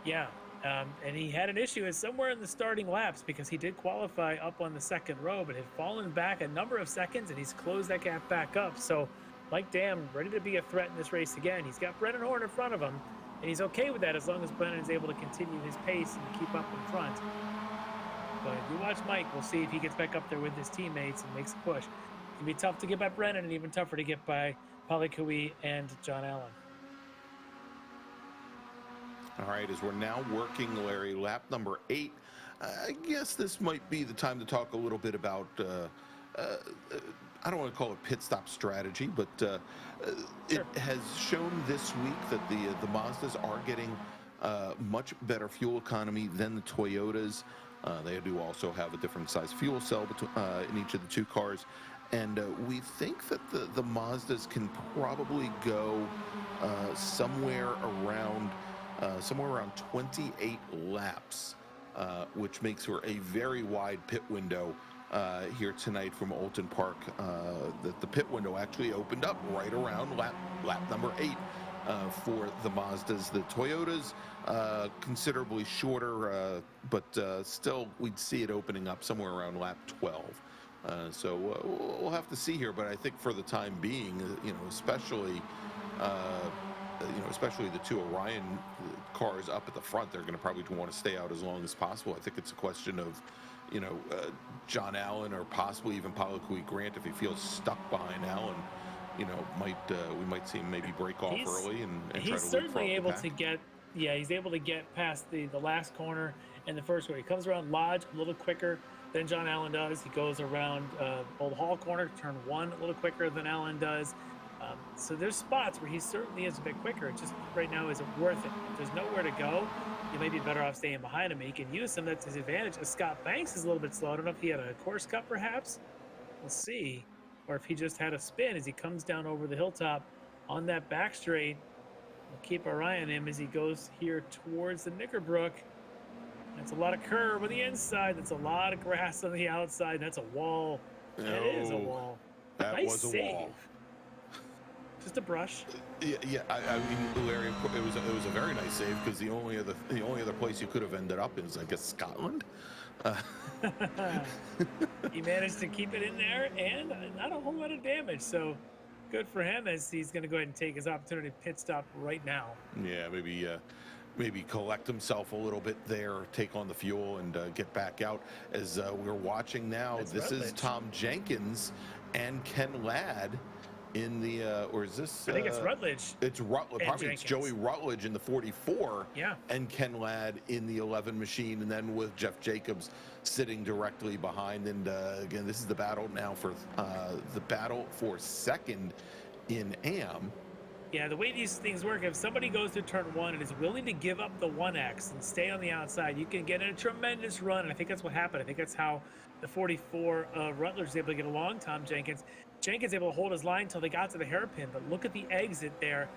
S3: Yeah, and he had an issue somewhere in the starting laps because he did qualify up on the 2nd row, but had fallen back a number of seconds, and he's closed that gap back up. So Mike Dam ready to be a threat in this race again. He's got Brennan Horn in front of him, and he's okay with that as long as Brennan is able to continue his pace and keep up in front. But if you watch Mike, we'll see if he gets back up there with his teammates and makes a push. It's going to be tough to get by Brennan and even tougher to get by Palikui and John Allen.
S2: All right, as we're now working, Larry, lap number 8, I guess this might be the time to talk a little bit about, I don't want to call it pit stop strategy, but it has shown this week that the Mazdas are getting much better fuel economy than the Toyotas. They do also have a different size fuel cell in each of the 2 cars. And we think that the Mazdas can probably go somewhere around 28 laps, which makes for a very wide pit window here tonight from Oulton Park. The pit window actually opened up right around lap number 8 for the Mazdas. The Toyotas considerably shorter, but still we'd see it opening up somewhere around lap 12. So we'll have to see here, but I think for the time being, especially the two Orion cars up at the front, they're going to probably want to stay out as long as possible. I think it's a question of, John Allen or possibly even Palakui Grant, if he feels stuck behind Allen, we might see him maybe break off early and try to
S3: he's certainly able to get, he's able to get past the last corner in the first corner. He comes around Lodge a little quicker than John Allen does. He goes around Old Hall corner, turn 1 a little quicker than Allen does. So there's spots where he certainly is a bit quicker. It just right now isn't worth it. If there's nowhere to go, you may be better off staying behind him. He can use him. That's his advantage. Scott Banks is a little bit slow. I don't know if he had a course cut perhaps. We'll see. Or if he just had a spin as he comes down over the hilltop on that back straight. We'll keep our eye on him as he goes here towards the Knickerbrook. That's a lot of curve on the inside. That's a lot of grass on the outside. That's a wall. That is a wall.
S2: That
S3: nice
S2: was a
S3: save.
S2: wall.
S3: Just a brush.
S2: Yeah. I mean, Larry, it was a very nice save, because the only other place you could have ended up is, I guess, Scotland.
S3: He managed to keep it in there and not a whole lot of damage. So good for him, as he's going to go ahead and take his opportunity pit stop right now.
S2: Yeah, maybe collect himself a little bit there, take on the fuel, and get back out. As we're watching now, this is Tom Jenkins and Ken Ladd in the or is this
S3: I think it's Rutledge.
S2: It's Rutledge. Probably
S3: Jenkins.
S2: It's Joey Rutledge in the 44.
S3: Yeah.
S2: And Ken Ladd in the 11 machine, and then with Jeff Jacobs sitting directly behind. And again, this is the battle now for second in AM.
S3: Yeah, the way these things work, if somebody goes to turn 1 and is willing to give up the 1X and stay on the outside, you can get in a tremendous run. And I think that's what happened. I think that's how the 44 Rutledge was able to get along Tom Jenkins. Jenkins able to hold his line until they got to the hairpin, but look at the exit there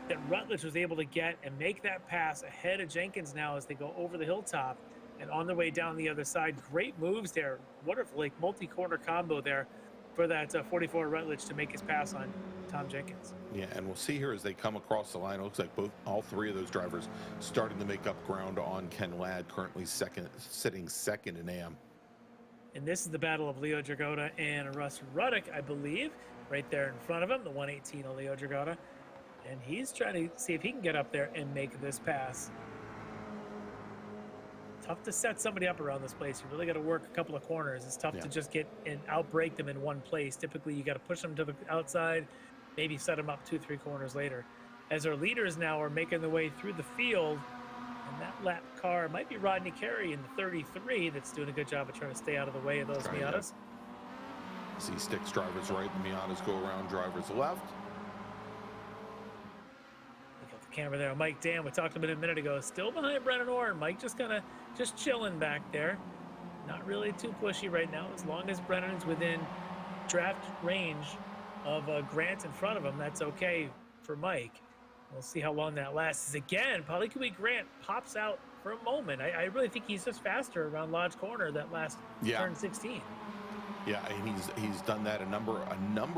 S3: that Rutledge was able to get and make that pass ahead of Jenkins now as they go over the hilltop and on their way down the other side. Great moves there. Wonderful, like multi-corner combo there for that 44 Rutledge to make his pass on Tom Jenkins.
S2: Yeah, and we'll see here as they come across the line. It looks like all three of those drivers starting to make up ground on Ken Ladd, currently sitting second in AM.
S3: And this is the battle of Leo Dragota and Russ Ruddock, I believe, right there in front of him, the 118 of Leo Dragota. And he's trying to see if he can get up there and make this pass. Tough to set somebody up around this place. You really got to work a couple of corners. It's tough to just get and outbreak them in one place. Typically, you got to push them to the outside, maybe set them up 2-3 corners later. As our leaders now are making their way through the field, and that lap car might be Rodney Carey in the 33 that's doing a good job of trying to stay out of the way of those Miatas.
S2: See sticks drivers right, the Miatas go around drivers left.
S3: Look at the camera there. Mike Dan, we talked about it a minute ago, still behind Brennan Orr. Mike just chilling back there. Not really too pushy right now. As long as Brennan's within draft range of Grant in front of him, that's okay for Mike. We'll see how long that lasts. Again, Palakui Grant pops out for a moment. I really think he's just faster around Lodge Corner that last turn 16.
S2: Yeah, and he's done that a number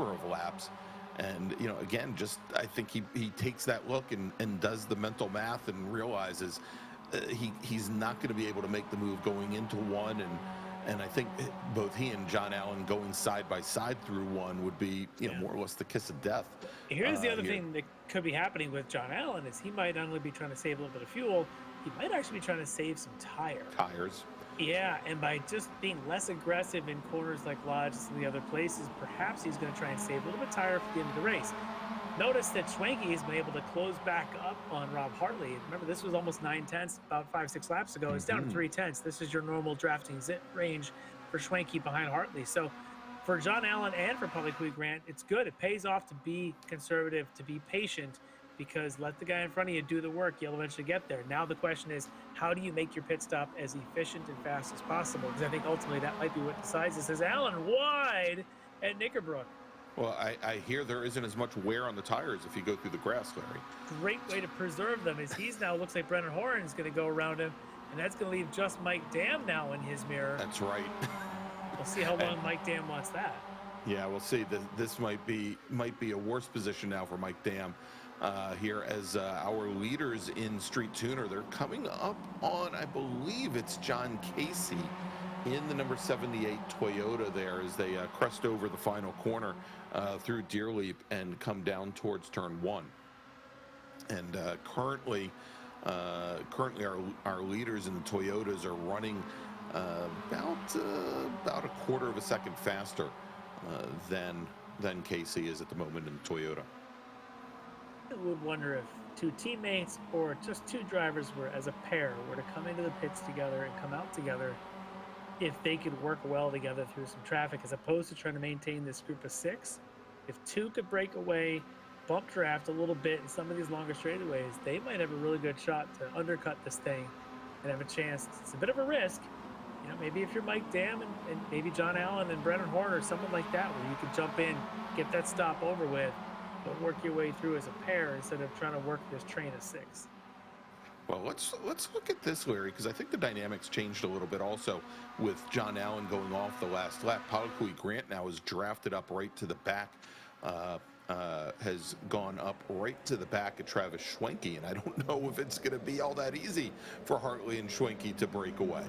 S2: of laps. And, again, just I think he takes that look and does the mental math and realizes he's not going to be able to make the move going into one. And I think both he and John Allen going side by side through one would be, more or less the kiss of death.
S3: Here's the other thing that could be happening with John Allen is he might not only be trying to save a little bit of fuel, he might actually be trying to save some tires. Yeah, and by just being less aggressive in corners like Lodge and the other places, perhaps he's going to try and save a little bit of tire for the end of the race. Notice that Schwenke has been able to close back up on Rob Hartley. Remember, this was almost 9/10 about 5-6 laps ago. It's down to 3/10. This is your normal drafting range for Schwenke behind Hartley. So for John Allen and for Palakui Grant, it's good. It pays off to be conservative, to be patient, because let the guy in front of you do the work. You'll eventually get there. Now the question is, how do you make your pit stop as efficient and fast as possible? Because I think ultimately that might be what decides this. As Allen wide at Knickerbrook.
S2: Well, I hear there isn't as much wear on the tires if you go through the grass, Larry.
S3: Great way to preserve them is he's now looks like Brennan Horan's going to go around him, and that's going to leave just Mike Dam now in his mirror.
S2: That's right.
S3: We'll see how long Mike Dam wants that.
S2: Yeah, we'll see. This might be a worse position now for Mike Dam here as our leaders in Street Tuner. They're coming up on, I believe it's John Casey in the number 78 Toyota there as they crest over the final corner through Deer Leap and come down towards turn 1. And currently our leaders in the Toyotas are running about a quarter of a second faster than Casey is at the moment in the Toyota.
S3: I would wonder if two teammates or just two drivers were, as a pair, were to come into the pits together and come out together, if they could work well together through some traffic, as opposed to trying to maintain this group of 6. If two could break away, bump draft a little bit in some of these longer straightaways, they might have a really good shot to undercut this thing and have a chance. It's a bit of a risk. You know, maybe if you're Mike Dam and maybe John Allen and Brennan Horn or someone like that, where you could jump in, get that stop over with, but work your way through as a pair instead of trying to work this train of 6.
S2: Well, let's look at this, Larry, because I think the dynamics changed a little bit also with John Allen going off the last lap. Palakui Grant now is drafted up right to the back, has gone up right to the back of Travis Schwenke, and I don't know if it's going to be all that easy for Hartley and Schwenke to break away.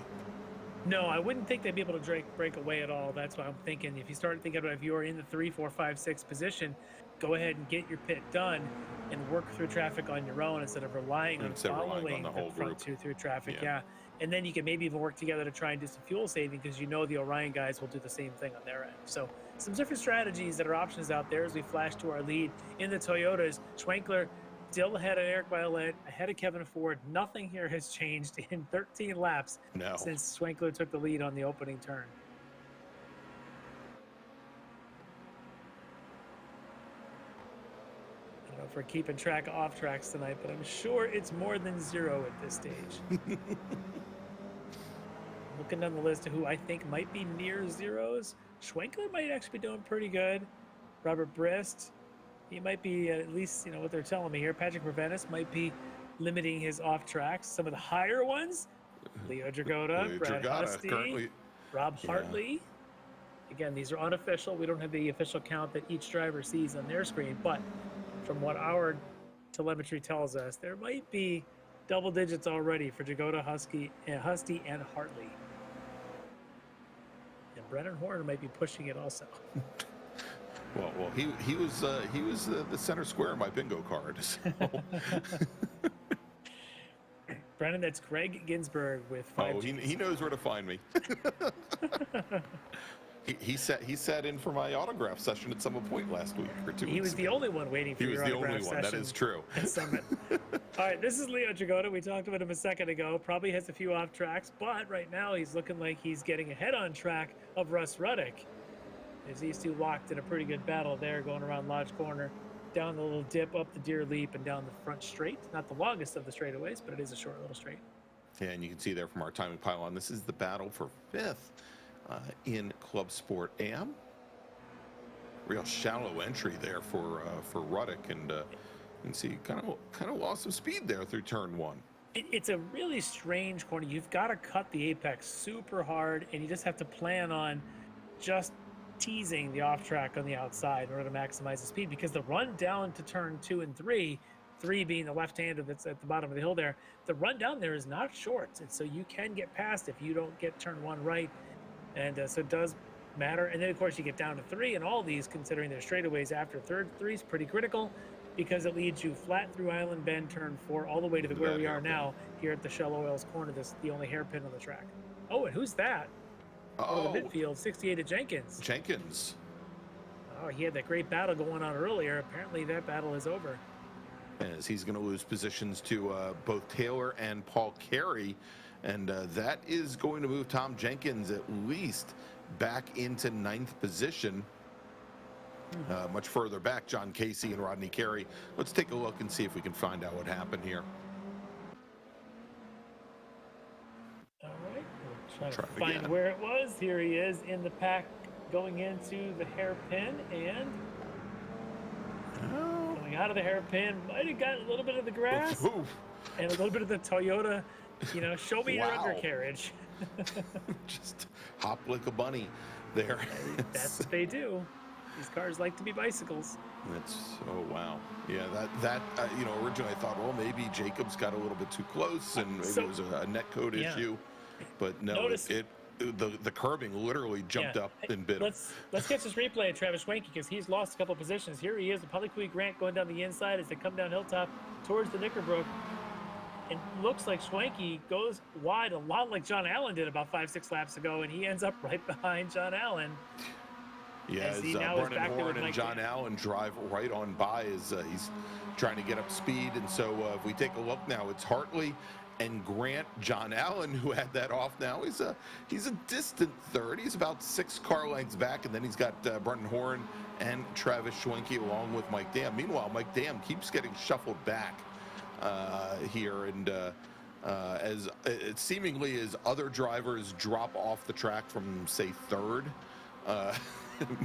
S3: No, I wouldn't think they'd be able to break away at all. That's what I'm thinking. If you start thinking about if you're in the 3, 4, 5, 6 position, go ahead and get your pit done and work through traffic on your own instead of relying on following the front two through traffic. Yeah. And then you can maybe even work together to try and do some fuel saving, because you know the Orion guys will do the same thing on their end. So some different strategies that are options out there as we flash to our lead in the Toyotas. Schwenkler still ahead of Eric Violette, ahead of Kevin Ford. Nothing here has changed in 13 laps since Schwenkler took the lead on the opening turn. I don't know if we're keeping track of off tracks tonight, but I'm sure it's more than 0 at this stage. Looking down the list of who I think might be near zeros, Schwenkler might actually be doing pretty good. Robert Brist, he might be at least, you know, what they're telling me here. Patrick Ravenis might be limiting his off tracks. Some of the higher ones, Leo Dragotta, Brad Husty, Rob Hartley. Again, these are unofficial. We don't have the official count that each driver sees on their screen, but from what our telemetry tells us, there might be double digits already for Dragotta, Husty, and Hartley. And Brennan Horner might be pushing it also.
S2: Well, he was the center square of my bingo card. So.
S3: Brennan, that's Greg Ginsburg with 5.
S2: Oh, he knows where to find me. he sat in for my autograph session at some point last week or 2 weeks.
S3: He was the only one waiting for your autograph session.
S2: That is true.
S3: At Summit. All right, this is Leo Dragotta. We talked about him a second ago. Probably has a few off tracks, but right now he's looking like he's getting ahead on track of Russ Ruddick. As these two locked in a pretty good battle there, going around Lodge Corner, down the little dip, up the Deer Leap, and down the front straight. Not the longest of the straightaways, but it is a short little straight.
S2: Yeah, and you can see there from our timing pylon, this is the battle for 5th in Club Sport AM. Real shallow entry there for Ruddick, and you can see kind of lost some speed there through turn 1.
S3: It's a really strange corner. You've got to cut the apex super hard, and you just have to plan on just teasing the off track on the outside in order to maximize the speed, because the run down to turn 2 and 3 being the left-hander that's at the bottom of the hill there, the run down there is not short, and so you can get past if you don't get turn 1 right, and so it does matter. And then of course you get down to 3, and all these, considering their straightaways after third 3 is pretty critical, because it leads you flat through Island Bend turn 4 all the way to where we are now here at the Shell Oils corner. This the only hairpin on the track. Oh, and who's that? Oh, the midfield, 68 of Jenkins. Oh, he had that great battle going on earlier. Apparently that battle is over.
S2: As he's going to lose positions to both Taylor and Paul Carey. And that is going to move Tom Jenkins at least back into 9th position. Much further back, John Casey and Rodney Carey. Let's take a look and see if we can find out what happened here.
S3: All right, we'll try to find where it was. Here he is in the pack going into the hairpin, and coming out of the hairpin, might have got a little bit of the grass and a little bit of the Toyota, show me your undercarriage.
S2: Just hop like a bunny there.
S3: That's what they do. These cars like to be bicycles.
S2: Wow. Yeah, that originally I thought, well, maybe Jacobs got a little bit too close and maybe it was a netcode issue. But no, the curbing literally jumped up and bit him.
S3: Let's catch this replay of Travis Schwenke, because he's lost a couple positions. Here he is, the Polyquid Grant going down the inside as they come down Hilltop towards the Knickerbrook. It looks like Schwenke goes wide, a lot like John Allen did about 5-6 laps ago, and he ends up right behind John Allen.
S2: Yeah, as Brendan Horn and John Allen drive right on by as he's trying to get up speed. And so if we take a look now, it's Hartley and Grant. John Allen, who had that off now, he's a distant third. He's about 6 car lengths back, and then he's got Brendan Horn and Travis Schwenke along with Mike Dam. Meanwhile, Mike Dam keeps getting shuffled back here, and as it seemingly as other drivers drop off the track from, say, third,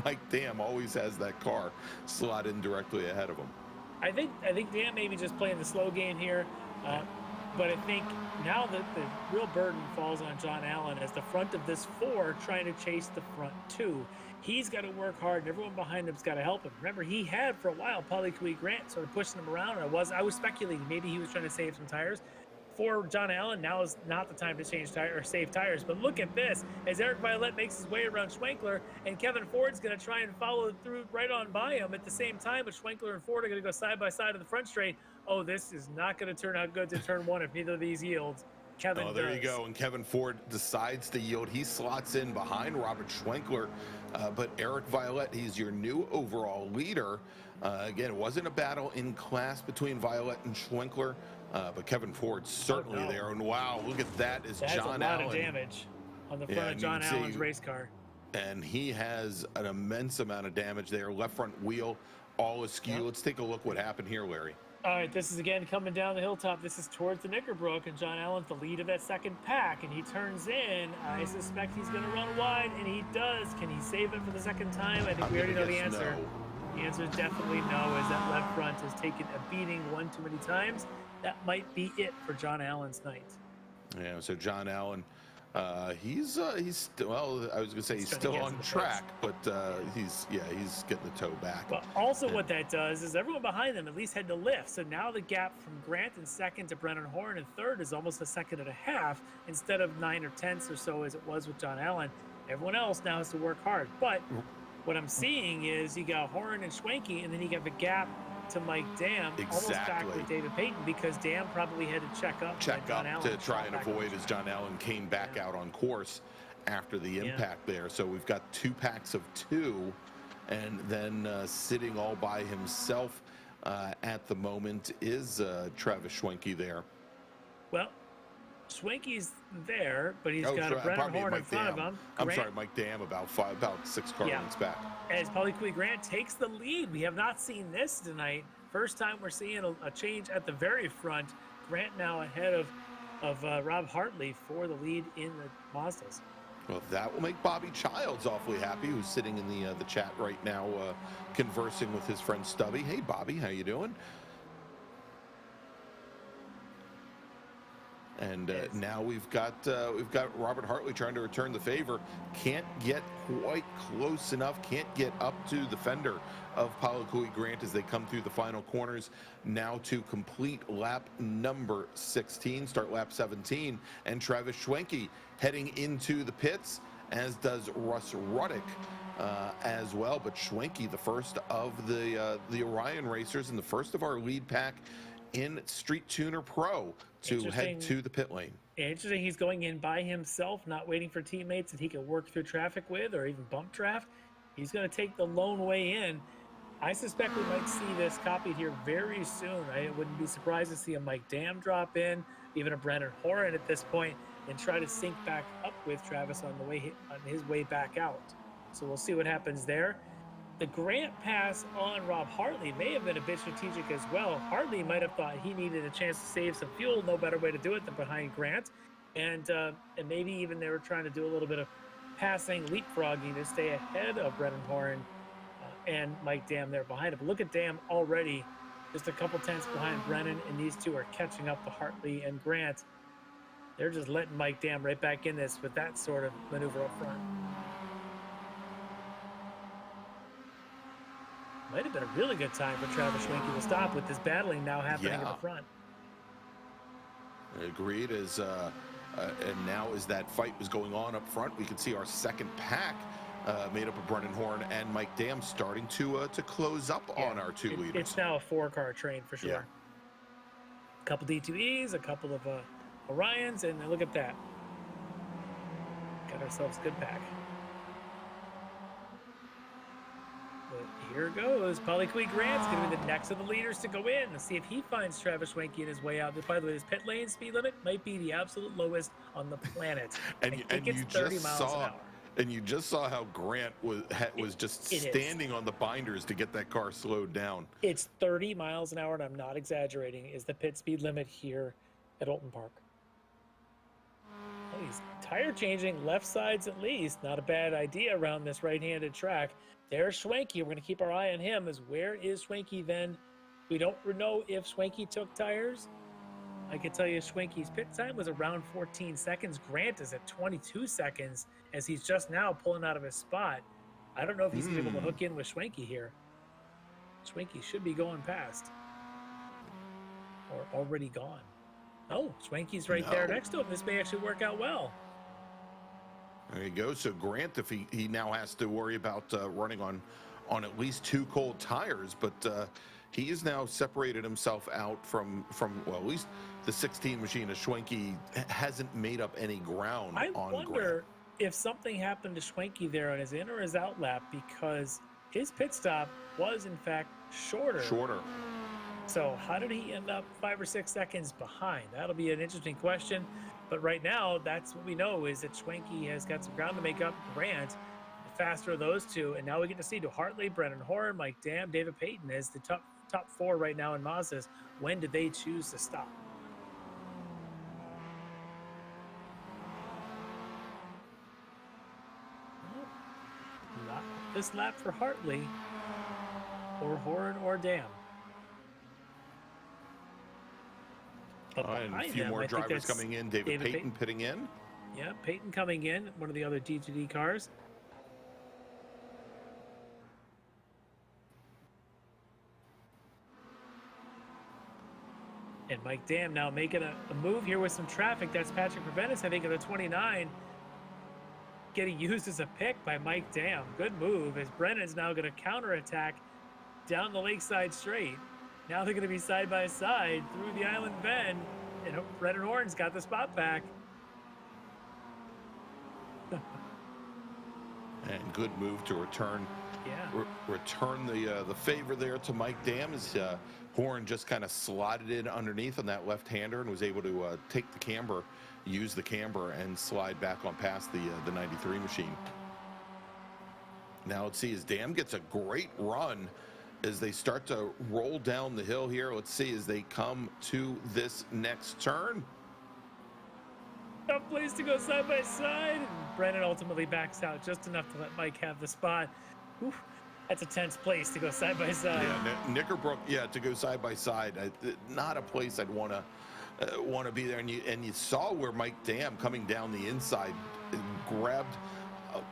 S2: Mike Dam always has that car slot in directly ahead of him.
S3: I think Dam maybe just playing the slow game here, but I think now that the real burden falls on John Allen as the front of this 4 trying to chase the front 2. He's got to work hard, and everyone behind him's got to help him. Remember, he had for a while Polyquid Grant sort of pushing him around. I was speculating maybe he was trying to save some tires. For John Allen, now is not the time to change tire or save tires. But look at this, as Eric Violette makes his way around Schwenkler, and Kevin Ford's going to try and follow through right on by him at the same time. But Schwenkler and Ford are going to go side by side in the front straight. Oh, this is not going to turn out good to turn 1 if neither of these yields. Kevin
S2: there you go, and Kevin Ford decides to yield. He slots in behind Robert Schwenkler, but Eric Violette, he's your new overall leader. Again, it wasn't a battle in class between Violette and Schwenkler, but Kevin Ford's certainly there. And wow, look at that! Is John Allen?
S3: That's a lot of damage on the front of John Allen's race car.
S2: And he has an immense amount of damage there. Left front wheel, all askew. Let's take a look what happened here, Larry.
S3: All right, this is again coming down the Hilltop. This is towards the Knickerbrook, and John Allen's the lead of that second pack, and he turns in. I suspect he's going to run wide, and he does. Can he save it for the second time? I think we already know the answer. No. The answer is definitely no, as that left front has taken a beating one too many times. That might be it for John Allen's night. Yeah,
S2: so John Allen, he's still, well, I was going to say he's still on track, but he's getting the toe back.
S3: But also what that does is everyone behind them at least had to lift. So now the gap from Grant in second to Brennan Horn in third is almost a second and a half instead of 9 or 10ths or so as it was with John Allen. Everyone else now has to work hard. But what I'm seeing is you got Horn and Schwenke, and then you got the gap to Mike Dam, almost back with David Payton, because Dam probably had to check up
S2: to try and avoid as John Allen came back out on course after the impact there. So we've got 2 packs of 2, and then sitting all by himself at the moment is Travis Schwenke there.
S3: Well, Schwenke's there, but he's got a Brennan Horn in front of him.
S2: I'm sorry, Mike Dam about 6 car lengths back.
S3: As Polyquid Grant takes the lead. We have not seen this tonight. First time we're seeing a change at the very front. Grant now ahead of Rob Hartley for the lead in the Mazdas.
S2: Well, that will make Bobby Childs awfully happy, who's sitting in the chat right now, conversing with his friend Stubby. Hey, Bobby, how you doing? And now we've got Robert Hartley trying to return the favor. Can't get quite close enough. Can't get up to the fender of Polyquid Grant as they come through the final corners. Now to complete lap number 16, start lap 17, and Travis Schwenke heading into the pits, as does Russ Ruddick as well. But Schwenke, the first of the Orion racers and the first of our lead pack in Street Tuner Pro to head to the pit lane.
S3: Interesting, he's going in by himself, not waiting for teammates that he can work through traffic with or even bump draft. He's going to take the lone way in. I suspect we might see this copied here very soon. I wouldn't be surprised to see a Mike Dam drop in, even a Brennan Horan at this point, and try to sync back up with Travis on his way back out. So we'll see what happens there. The Grant pass on Rob Hartley may have been a bit strategic as well. Hartley might have thought he needed a chance to save some fuel. No better way to do it than behind Grant. And maybe even they were trying to do a little bit of passing, leapfrogging to stay ahead of Brennan Horn and Mike Dam there behind him. But look at Dam already just a couple tenths behind Brennan, and these two are catching up to Hartley and Grant. They're just letting Mike Dam right back in this with that sort of maneuver up front. Might have been a really good time for Travis Schwenke to stop with this battling now happening at the front.
S2: Agreed. And now as that fight was going on up front, we could see our second pack made up of Brennan Horn and Mike Dam starting to close up on our two leaders.
S3: It's now a 4-car train for sure.
S2: Yeah.
S3: A couple D2Es, a couple of Orions, and look at that. Got ourselves a good pack. But here goes. Polyquid Grant's going to be the next of the leaders to go in. Let's see if he finds Travis Schwenke in his way out. By the way, his pit lane speed limit might be the absolute lowest on the planet.
S2: And
S3: it's 30 miles an hour.
S2: And you just saw how Grant was just standing on the binders to get that car slowed down.
S3: It's 30 miles an hour, and I'm not exaggerating, is the pit speed limit here at Oulton Park. Oh, he's tire changing left sides at least. Not a bad idea around this right-handed track. There's Schwenke. We're going to keep our eye on him. Where is Schwenke then? We don't know if Schwenke took tires. I can tell you Schwenke's pit time was around 14 seconds. Grant is at 22 seconds as he's just now pulling out of his spot. I don't know if he's able to hook in with Schwenke here. Schwenke should be going past. Or already gone. Oh, Schwenke's right there next to him. This may actually work out well.
S2: There you go. So Grant, if he now has to worry about running on at least 2 cold tires, but he has now separated himself out from well, at least the 16 machine of Schwenke hasn't made up any ground on Grant.
S3: I wonder if something happened to Schwenke there on his in or his out lap, because his pit stop was in fact shorter. So how did he end up 5 or 6 seconds behind? That'll be an interesting question. But right now, that's what we know, is that Schwenke has got some ground to make up. Grant, the faster of those two. And now we get to see, to Hartley, Brennan Horn, Mike Dam, David Payton as the top 4 right now in Mazdas. When did they choose to stop? Not this lap for Hartley, or Horn, or Dam.
S2: And a few more drivers coming in. David Payton pitting in.
S3: Yeah, Payton coming in, one of the other D2D cars. And Mike Dam now making a move here with some traffic. That's Patrick Preventis, I think, of the 29. Getting used as a pick by Mike Dam. Good move, as Brennan's now going to counterattack down the Lakeside Straight. Now they're going to be side by side through the island bend, and Brennan Horn's got the spot back.
S2: And good move to return.
S3: Yeah.
S2: Return the favor there to Mike Dam, as Horn just kind of slotted in underneath on that left-hander and was able to take the camber, use the camber, and slide back on past the 93 machine. Now let's see as Dam gets a great run as they start to roll down the hill here. Let's see as they come to this next turn.
S3: Tough place to go side by side, and Brennan ultimately backs out just enough to let Mike have the spot. Oof, that's a tense place to go side by side.
S2: Yeah, Knickerbrook, yeah, to go side by side. Not a place I'd want to be there. And you saw where Mike Dam coming down the inside grabbed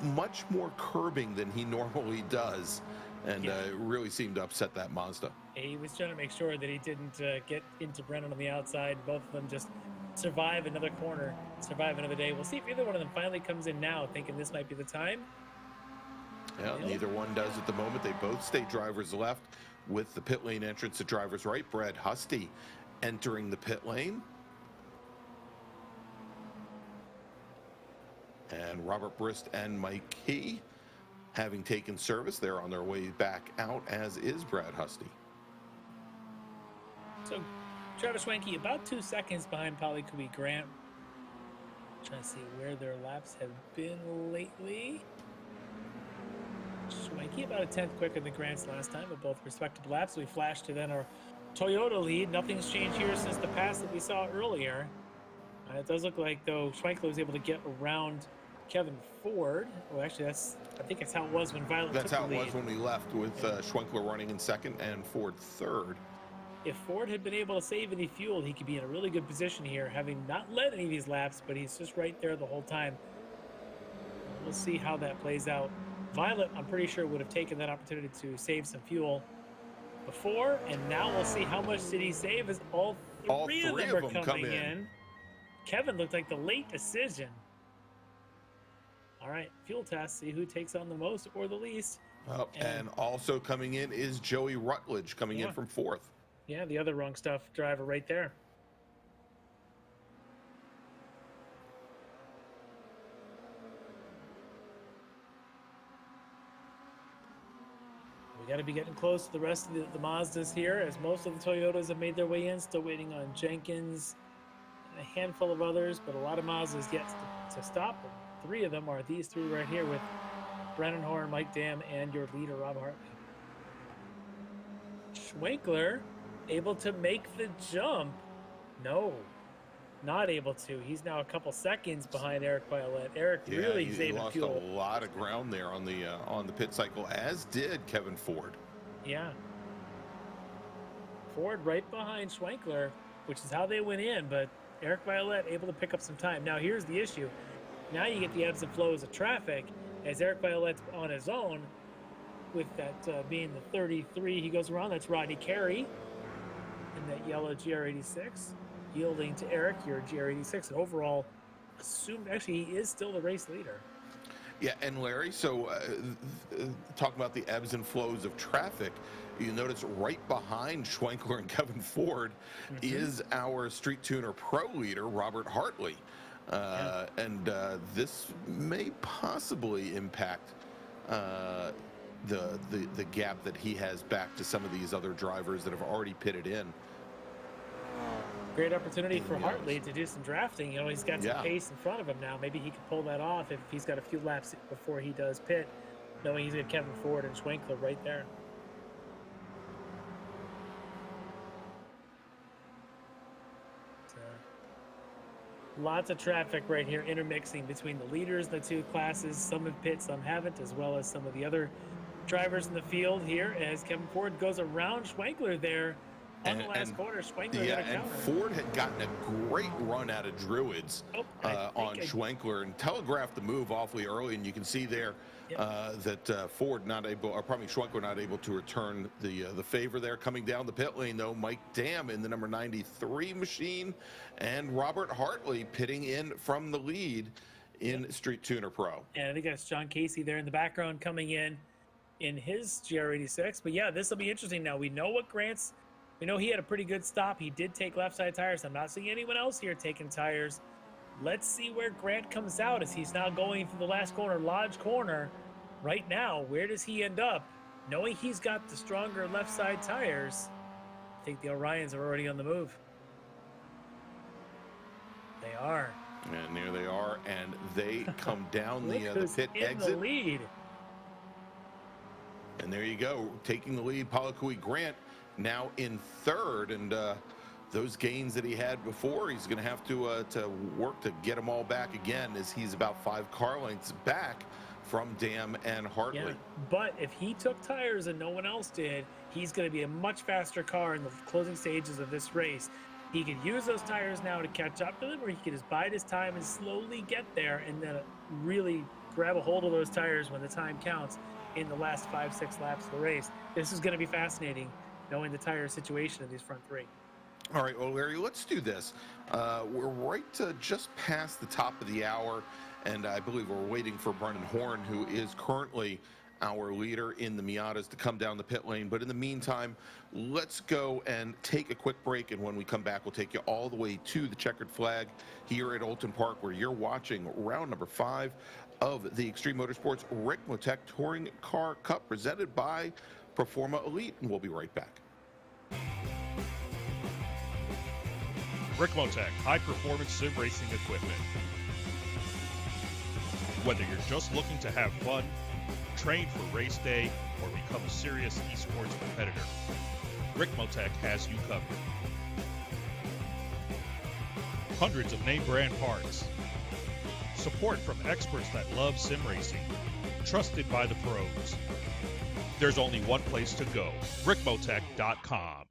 S2: much more curbing than he normally does. And it really seemed to upset that Mazda.
S3: He was trying to make sure that he didn't get into Brennan on the outside. Both of them just survive another corner, survive another day. We'll see if either one of them finally comes in now, thinking this might be the time.
S2: Yeah, neither one does at the moment. They both stay drivers left with the pit lane entrance to drivers right. Brad Husty entering the pit lane. And Robert Brist and Mike Key having taken service. They're on their way back out, as is Brad Husty.
S3: So Travis Schwenke about 2 seconds behind Polyquid Grant. Trying to see where their laps have been lately. Schwenke about a tenth quicker than Grant's last time, but both respectable laps. We flashed to then our Toyota lead. Nothing's changed here since the pass that we saw earlier. It does look like, though, Schwenke was able to get around Kevin Ford. Well, actually, I think that's how it was when Violet
S2: That's
S3: took
S2: how
S3: the
S2: it
S3: lead.
S2: was when we left with Schwenkler running in second and Ford third.
S3: If Ford had been able to save any fuel, he could be in a really good position here, having not led any of these laps, but he's just right there the whole time. We'll see how that plays out. Violet, I'm pretty sure, would have taken that opportunity to save some fuel before, and now we'll see how much did he save as all three of them are coming in. Kevin looked like the late decision. All right, fuel test, see who takes on the most or the least.
S2: Oh, and also coming in is Joey Rutledge coming in from fourth.
S3: Yeah, the other wrong stuff driver right there. We got to be getting close to the rest of the Mazdas here, as most of the Toyotas have made their way in. Still waiting on Jenkins and a handful of others, but a lot of Mazdas yet to stop. And three of them are these three right here with Brennan Horn, Mike Dam, and your leader, Rob Hartley. Schwenkler able to make the jump. No, not able to. He's now a couple seconds behind Eric Violet. Eric really saving
S2: lost
S3: fuel.
S2: a lot of ground there on the pit cycle, as did Kevin Ford.
S3: Yeah. Ford right behind Schwenkler, which is how they went in, but Eric Violet able to pick up some time. Now here's the issue. Now you get the ebbs and flows of traffic as Eric Violet's on his own, with that being the 33 he goes around. That's Rodney Carey in that yellow GR86, yielding to Eric, your GR86. And overall, assumed actually he is still the race leader.
S2: Yeah, and Larry, so talking about the ebbs and flows of traffic, you notice right behind Schwenkler and Kevin Ford is our Street Tuner Pro leader, Robert Hartley. And this may possibly impact the gap that he has back to some of these other drivers that have already pitted in.
S3: Great opportunity for Hartley to do some drafting. You know, he's got some pace in front of him now. Maybe he could pull that off if he's got a few laps before he does pit, knowing he's got Kevin Ford and Schwenkler right there. Lots of traffic right here, intermixing between the leaders, the two classes. Some have pit, some haven't, as well as some of the other drivers in the field here as Kevin Ford goes around Schwenkler there on the last corner. Schwenkler got a counter.
S2: Ford had gotten a great run out of Druids on Schwenkler and telegraphed the move awfully early, and you can see there that Ford not able, or probably Schwenkler not able to return the favor there. Coming down the pit lane though, Mike Dam in the number 93 machine, and Robert Hartley pitting in from the lead in Street Tuner Pro.
S3: And I think that's John Casey there in the background coming in his GR86. But yeah, this will be interesting. Now we know what Grant's, we know he had a pretty good stop. He did take left side tires. I'm not seeing anyone else here taking tires. Let's see where Grant comes out as he's now going through the last corner, Lodge Corner. Right now, where does he end up? Knowing he's got the stronger left side tires, I think the Orions are already on the move. They are.
S2: And there they are, and they come down the pit exit.
S3: The lead.
S2: And there you go, taking the lead, Palakui Grant now in third, and those gains that he had before, he's going to have to work to get them all back again, as he's about 5 car lengths back from Dam and Hartley. Yeah,
S3: but if he took tires and no one else did, he's going to be a much faster car in the closing stages of this race. He could use those tires now to catch up to them, or he could just bide his time and slowly get there and then really grab a hold of those tires when the time counts in the last 5-6 laps of the race. This is going to be fascinating, knowing the tire situation of these front three.
S2: All right, well, Larry, let's do this. We're right just past the top of the hour, and I believe we're waiting for Brendan Horn, who is currently our leader in the Miatas, to come down the pit lane. But in the meantime, let's go and take a quick break, and when we come back, we'll take you all the way to the checkered flag here at Oulton Park, where you're watching round number 5 of the Extreme Motorsports Ricmotech Touring Car Cup, presented by Performa Elite, and we'll be right back.
S6: Ricmotech, high-performance sim racing equipment. Whether you're just looking to have fun, train for race day, or become a serious esports competitor, Ricmotech has you covered. Hundreds of name brand parts, support from experts that love sim racing, trusted by the pros. There's only one place to go, Ricmotech.com.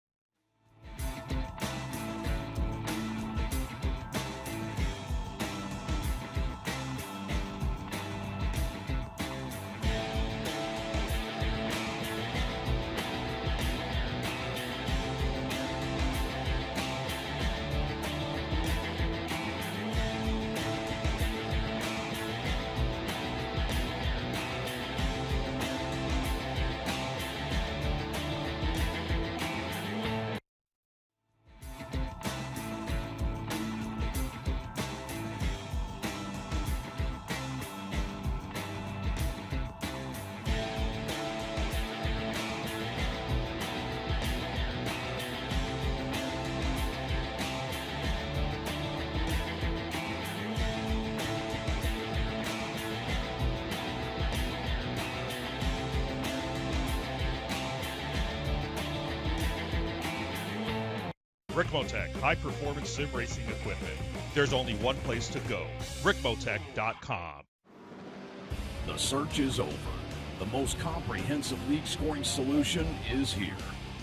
S6: Ricmotech, high-performance sim racing equipment. There's only one place to go, Ricmotech.com.
S4: The search is over. The most comprehensive league scoring solution is here,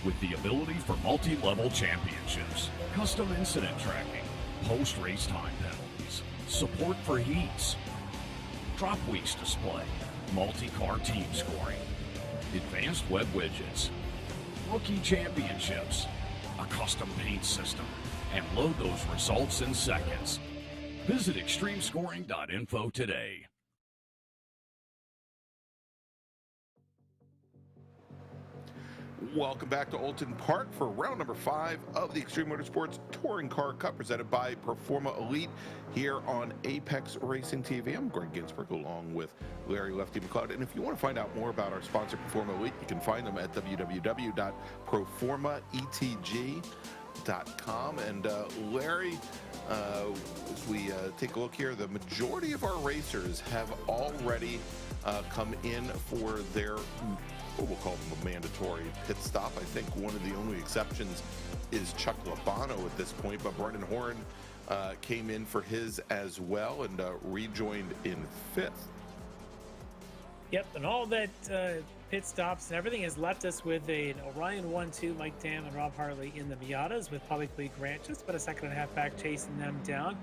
S4: with the ability for multi-level championships, custom incident tracking, post-race time penalties, support for heats, drop weeks display, multi-car team scoring, advanced web widgets, rookie championships, a custom paint system, and load those results in seconds. Visit extremescoring.info today.
S2: Welcome back to Oulton Park for round number 5 of the Extreme Motorsports Touring Car Cup presented by Performa Elite here on Apex Racing TV. I'm Greg Ginsburg along with Larry Lefty McLeod. And if you want to find out more about our sponsor, Performa Elite, you can find them at www.proformaetg.com. And Larry, as we take a look here, the majority of our racers have already come in for their, we'll call them a mandatory pit stop. I think one of the only exceptions is Chuck Labano at this point, but Brendan Horn came in for his as well and rejoined in 5th.
S3: Yep, and all that pit stops and everything has left us with an Orion 1-2, Mike Dam and Rob Harley in the Miatas, with publicly Grant just about a second and a half back chasing them down.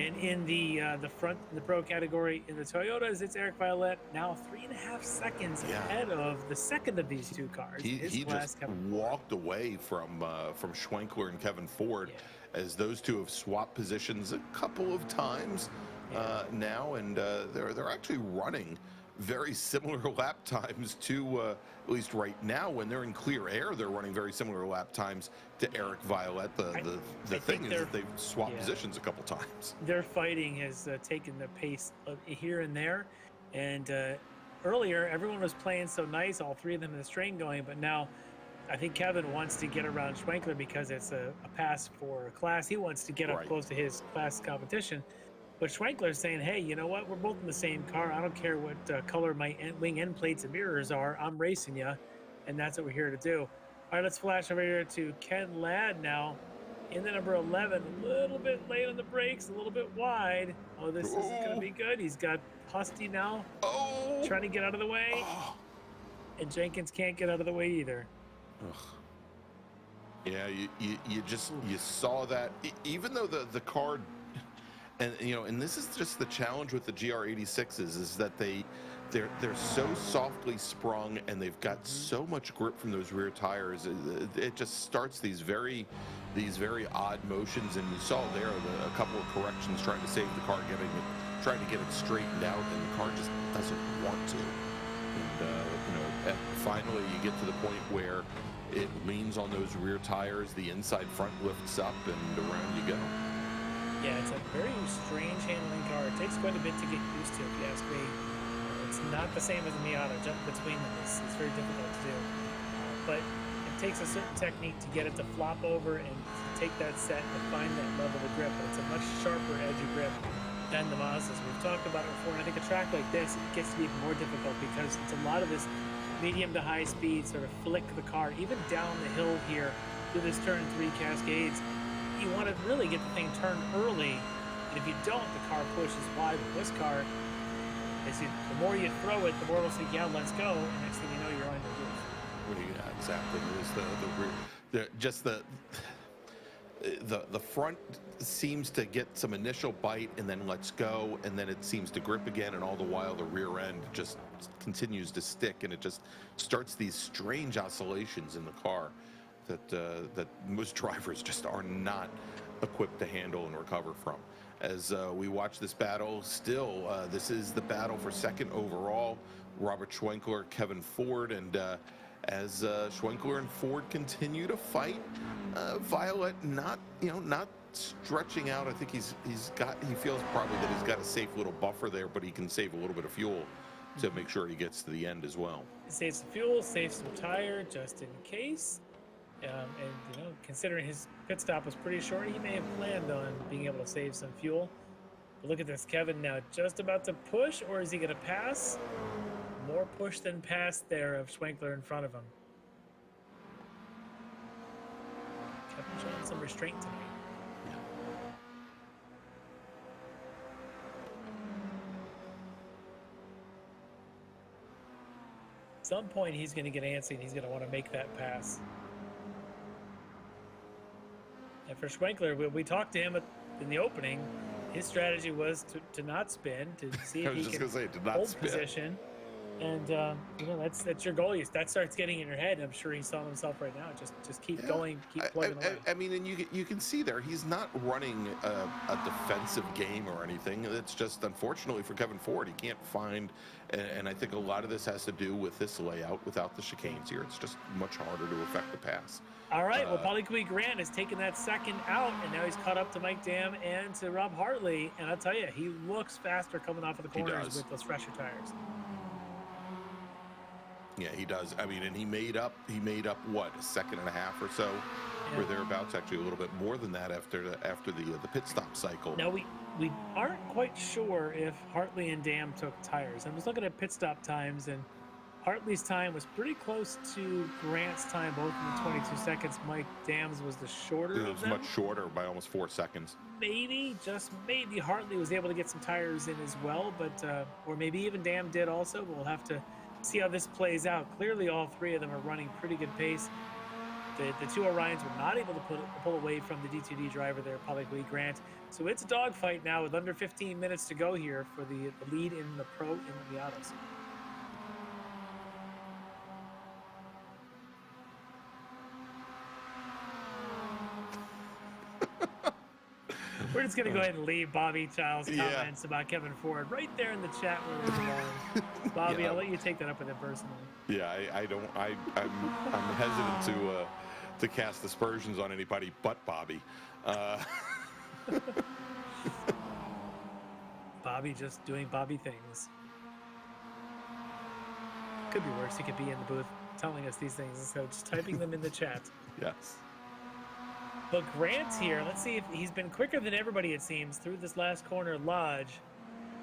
S3: And in the front, in the pro category, in the Toyotas, it's Eric Violette, now 3.5 seconds ahead of the second of these two cars.
S2: He just walked away from Schwenkler and Kevin Ford, as those two have swapped positions a couple of times now, and they're actually running very similar lap times to, at least right now, when they're in clear air, they're running very similar lap times to Eric Violette. The thing is that they've swapped positions a couple times.
S3: Their fighting has taken the pace here and there. And earlier, everyone was playing so nice, all three of them in the string going, but now I think Kevin wants to get around Schwenkler because it's a pass for a class. He wants to get up close to his class competition. But Schwenkler's saying, hey, you know what? We're both in the same car. I don't care what color my wing end plates and mirrors are. I'm racing you, and that's what we're here to do. All right, let's flash over here to Ken Ladd now in the number 11. A little bit late on the brakes, a little bit wide. Oh, this isn't going to be good. He's got Pusty now trying to get out of the way. And Jenkins can't get out of the way either.
S2: Yeah, you saw that. Even though the car... And and this is just the challenge with the GR86s, is that they're so softly sprung, and they've got so much grip from those rear tires. It just starts these very odd motions, and you saw there a couple of corrections trying to save the car, trying to get it straightened out, and the car just doesn't want to. And finally you get to the point where it leans on those rear tires, the inside front lifts up, and around you go.
S3: Yeah, it's a very strange handling car. It takes quite a bit to get used to, if you ask me. It's not the same as a Miata. Jumping between them is very difficult to do. But it takes a certain technique to get it to flop over and to take that set and find that level of grip. But it's a much sharper edge of grip than the Mazdas. We've talked about it before, and I think a track like this, it gets to be even more difficult because it's a lot of this medium to high speed sort of flick the car, even down the hill here through this turn 3 Cascades. You want to really get the thing turned early And if you don't, the car pushes wide. With this car, the more you throw it, the more it'll say, yeah, let's go. And next thing you know, you're on the roof.
S2: Well, yeah, exactly. It was the front seems to get some initial bite and then lets go, and then it seems to grip again, and all the while the rear end just continues to stick, and it just starts these strange oscillations in the car that most drivers just are not equipped to handle and recover from. As we watch this battle, still, this is the battle for second overall. Robert Schwenkler, Kevin Ford, and as Schwenkler and Ford continue to fight, Violet not stretching out. I think he feels probably that he's got a safe little buffer there, but he can save a little bit of fuel to make sure he gets to the end as well.
S3: Save some fuel, save some tire, just in case. And considering his pit stop was pretty short, he may have planned on being able to save some fuel. But look at this, Kevin now just about to push, or is he going to pass? More push than pass there of Schwenkler in front of him. Kevin showing some restraint tonight. At some point, he's going to get antsy and he's going to want to make that pass. And for Schwenkler, we talked to him in the opening. His strategy was to not spin, to see if he can hold position. And that's your goal. That starts getting in your head. I'm sure he's telling himself right now, just keep going, keep plugging away.
S2: I mean, and you can see there, he's not running a defensive game or anything. It's just, unfortunately for Kevin Ford, he can't find, and I think a lot of this has to do with this layout without the chicanes here. It's just much harder to affect the pass.
S3: All right, well, Polyquid Grant has taken that second out, and now he's caught up to Mike Dam and to Rob Hartley. And I'll tell you, he looks faster coming off of the corners with those fresher tires.
S2: Yeah, he does. I mean, and he made up what, a second and a half or so, or thereabouts. Actually, a little bit more than that after the pit stop cycle.
S3: Now we aren't quite sure if Hartley and Dam took tires. I was looking at pit stop times, and Hartley's time was pretty close to Grant's time, both in the 22 seconds. Mike Dam's was the shorter of them.
S2: It was much shorter by almost 4 seconds.
S3: Maybe, just maybe, Hartley was able to get some tires in as well, but or maybe even Dam did also. But we'll have to see how this plays out. Clearly, all three of them are running pretty good pace. The two Orions were not able to pull away from the D2D driver there, Polyquid Grant. So it's a dogfight now with under 15 minutes to go here for the lead in the Pro in the autos. We're just going to go ahead and leave Bobby Child's comments about Kevin Ford right there in the chat where we're going. Bobby, I'll let you take that up with him personally.
S2: Yeah, I'm hesitant to cast aspersions on anybody but Bobby.
S3: Bobby just doing Bobby things. Could be worse. He could be in the booth telling us these things instead of just typing them in the chat.
S2: Yes.
S3: But Grant's here. Let's see if he's been quicker than everybody, it seems, through this last corner lodge.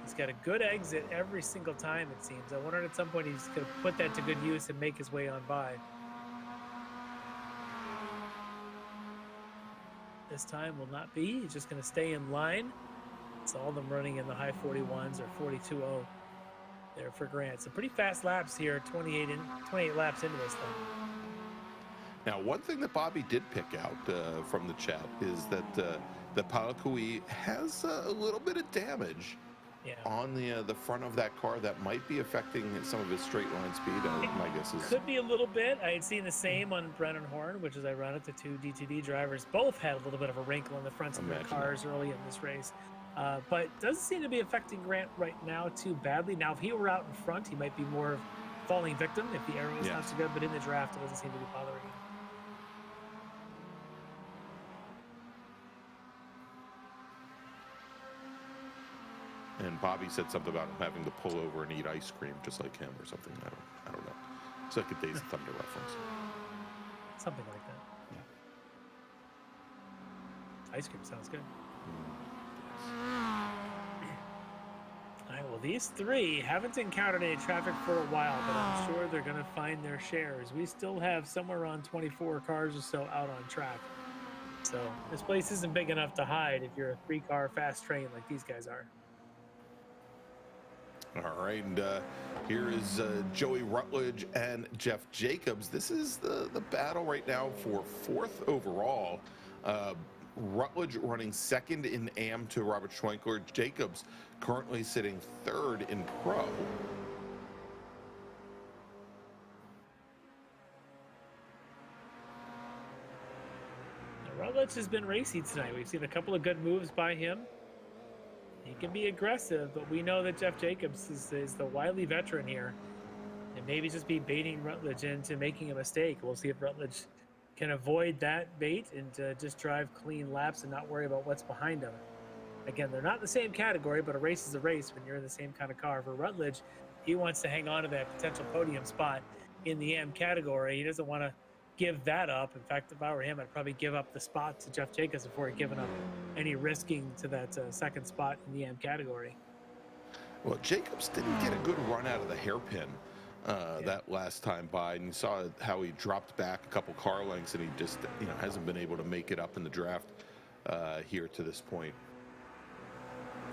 S3: He's got a good exit every single time, it seems. I wondered at some point he's going to put that to good use and make his way on by. This time will not be. He's just going to stay in line. It's all of them running in the high 41s or 42.0 there for Grant. So pretty fast laps here, 28 laps into this thing.
S2: Now, one thing that Bobby did pick out from the chat is that the Polyquid has a little bit of damage on the front of that car that might be affecting some of his straight line speed. My guess is
S3: could be a little bit. I had seen the same on Brennan Horn, which is ironic. The two D2D drivers both had a little bit of a wrinkle in the fronts of their cars early in this race. But doesn't seem to be affecting Grant right now too badly. Now, if he were out in front, he might be more of a falling victim if the aero is not so good. But in the draft, it doesn't seem to be bothering him.
S2: And Bobby said something about him having to pull over and eat ice cream just like him or something. I don't know. It's like a Days of Thunder reference.
S3: Something like that. Yeah. Ice cream sounds good. All right, well, these three haven't encountered any traffic for a while, but I'm sure they're going to find their shares. We still have somewhere around 24 cars or so out on track. So this place isn't big enough to hide if you're a 3-car fast train like these guys are.
S2: All right, and here is Joey Rutledge and Jeff Jacobs. This is the battle right now for 4th overall. Rutledge running 2nd in AM to Robert Schwenkler. Jacobs currently sitting 3rd in Pro.
S3: Rutledge has been racy tonight. We've seen a couple of good moves by him. He can be aggressive, but we know that Jeff Jacobs is the wily veteran here. And maybe just be baiting Rutledge into making a mistake. We'll see if Rutledge can avoid that bait and just drive clean laps and not worry about what's behind him. Again, they're not in the same category, but a race is a race when you're in the same kind of car. For Rutledge, he wants to hang on to that potential podium spot in the AM category. He doesn't want to give that up. In fact, if I were him, I'd probably give up the spot to Jeff Jacobs before giving up any risking to that 2nd spot in the AM category.
S2: Well, Jacobs didn't get a good run out of the hairpin that last time by, and you saw how he dropped back a couple car lengths, and he just hasn't been able to make it up in the draft here to this point.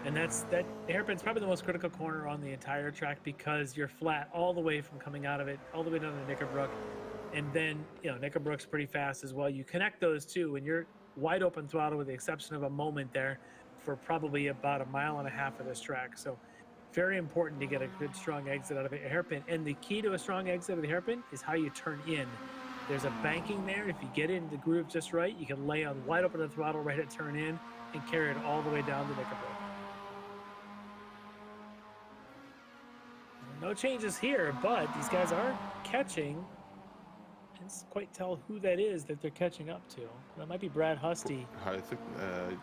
S3: And that hairpin's probably the most critical corner on the entire track because you're flat all the way from coming out of it, all the way down to Knickerbrook. And then, Knickerbrook's pretty fast as well. You connect those two, and you're wide open throttle with the exception of a moment there for probably about 1.5 miles of this track. So very important to get a good, strong exit out of a hairpin. And the key to a strong exit of the hairpin is how you turn in. There's a banking there. If you get in the groove just right, you can lay on wide open the throttle right at turn in and carry it all the way down to Knickerbrook. No changes here, but these guys are catching. I can't quite tell who that is that they're catching up to. That might be Brad Husty.
S2: I think,
S3: They're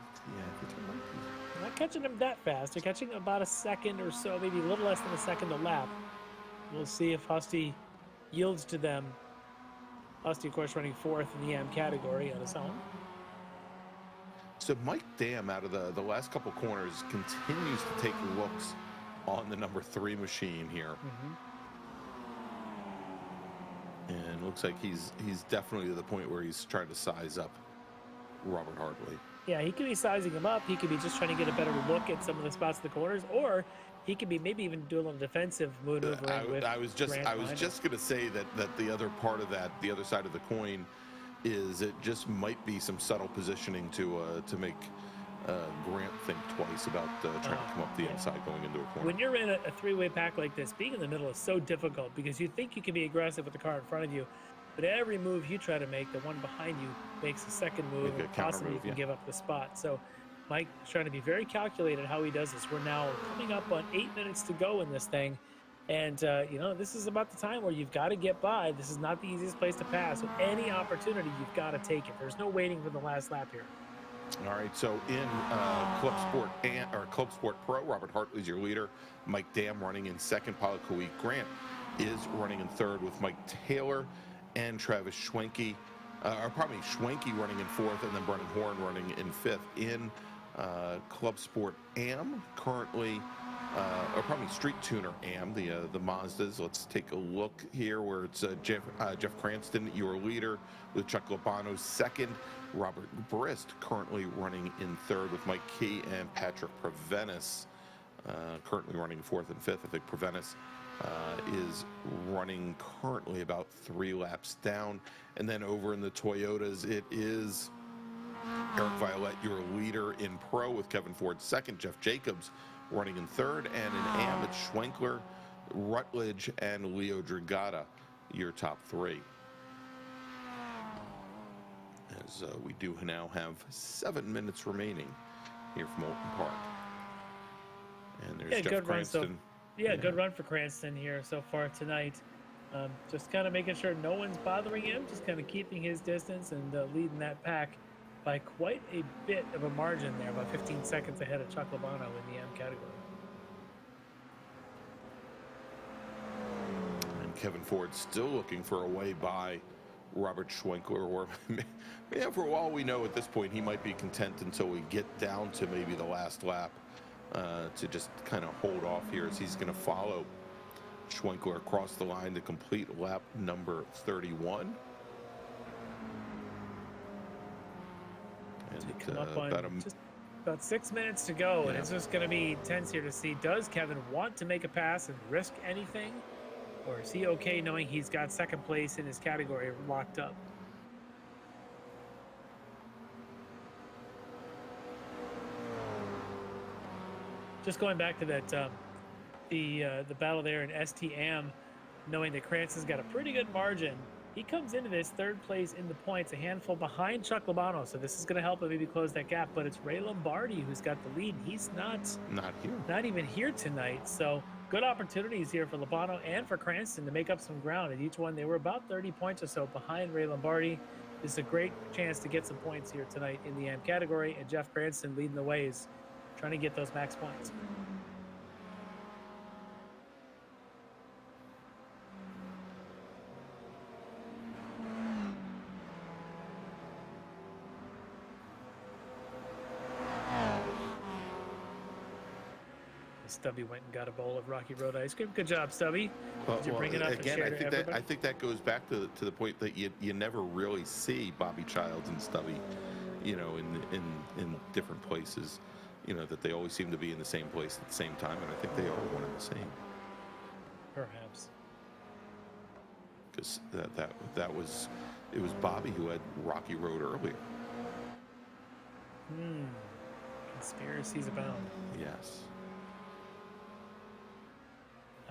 S3: not catching him that fast. They're catching about a second or so, maybe a little less than a second a lap. We'll see if Husty yields to them. Husty, of course, running 4th in the AM category on his own.
S2: So Mike Dam, out of the last couple corners, continues to take looks on the number 3 machine here. And looks like he's definitely to the point where he's trying to size up Robert Hartley.
S3: Yeah, he could be sizing him up. He could be just trying to get a better look at some of the spots in the corners, or he could be maybe even doing a little defensive maneuvering with
S2: I was just going to say that the other part of that, the other side of the coin, is it just might be some subtle positioning to make Grant think twice about trying to come up the inside going into a corner.
S3: When you're in a 3-way pack like this, being in the middle is so difficult because you think you can be aggressive with the car in front of you, but every move you try to make, the one behind you makes a second move, and possibly you can give up the spot. So Mike's trying to be very calculated how he does this. We're now coming up on 8 minutes to go in this thing, and this is about the time where you've got to get by. This is not the easiest place to pass, so any opportunity, you've got to take it. There's no waiting for the last lap here.
S2: All right, so in Club Sport Pro, Robert Hartley's your leader. Mike Dam running in 2nd. Paulo Kawhi Grant is running in 3rd with Mike Taylor and Travis Schwenke. Schwenke running in 4th, and then Brennan Horn running in 5th. In Club Sport AM, currently, Street Tuner AM, the Mazdas. Let's take a look here where it's Jeff Cranston, your leader, with Chuck Lobano 2nd. Robert Brist currently running in 3rd with Mike Key and Patrick Provenis currently running 4th and 5th. I think Provenis is running currently about 3 laps down. And then over in the Toyotas, it is Eric Violette, your leader in Pro, with Kevin Ford 2nd. Jeff Jacobs running in 3rd. And in AM, it's Schwenkler, Rutledge, and Leo Dragata, your top 3. As we do now have 7 minutes remaining here from Oulton Park. And there's Jeff Cranston.
S3: Good run for Cranston here so far tonight. Just kind of making sure no one's bothering him, just kind of keeping his distance and leading that pack by quite a bit of a margin there, about 15 seconds ahead of Chuck Lobano in the M category.
S2: And Kevin Ford still looking for a way by Robert Schwenkler, or for all we know at this point, he might be content until we get down to maybe the last lap to just kind of hold off here, as he's going to follow Schwenkler across the line to complete lap number 31. And
S3: Come up on just about 6 minutes to go, and it's just going to be tense here to see, does Kevin want to make a pass and risk anything, or is he okay knowing he's got second place in his category locked up? Just going back to that, the battle there in STM, knowing that Cranston's got a pretty good margin. He comes into this third place in the points, a handful behind Chuck Labano, so this is going to help him maybe close that gap. But it's Ray Lombardi who's got the lead. He's not here, not even here tonight. So good opportunities here for Labano and for Cranston to make up some ground. At each one, they were about 30 points or so behind Ray Lombardi. This is a great chance to get some points here tonight in the AM category, and Jeff Cranston leading the way is trying to get those max points. Stubby went and got a bowl of Rocky Road ice cream. Good job, Stubby. Did you bring it up
S2: again,
S3: and share
S2: I think that goes back to the point that you never really see Bobby Childs and Stubby, in different places, that they always seem to be in the same place at the same time, and I think they are one and the same.
S3: Perhaps.
S2: Because it was Bobby who had Rocky Road earlier.
S3: Conspiracies abound.
S2: Yes.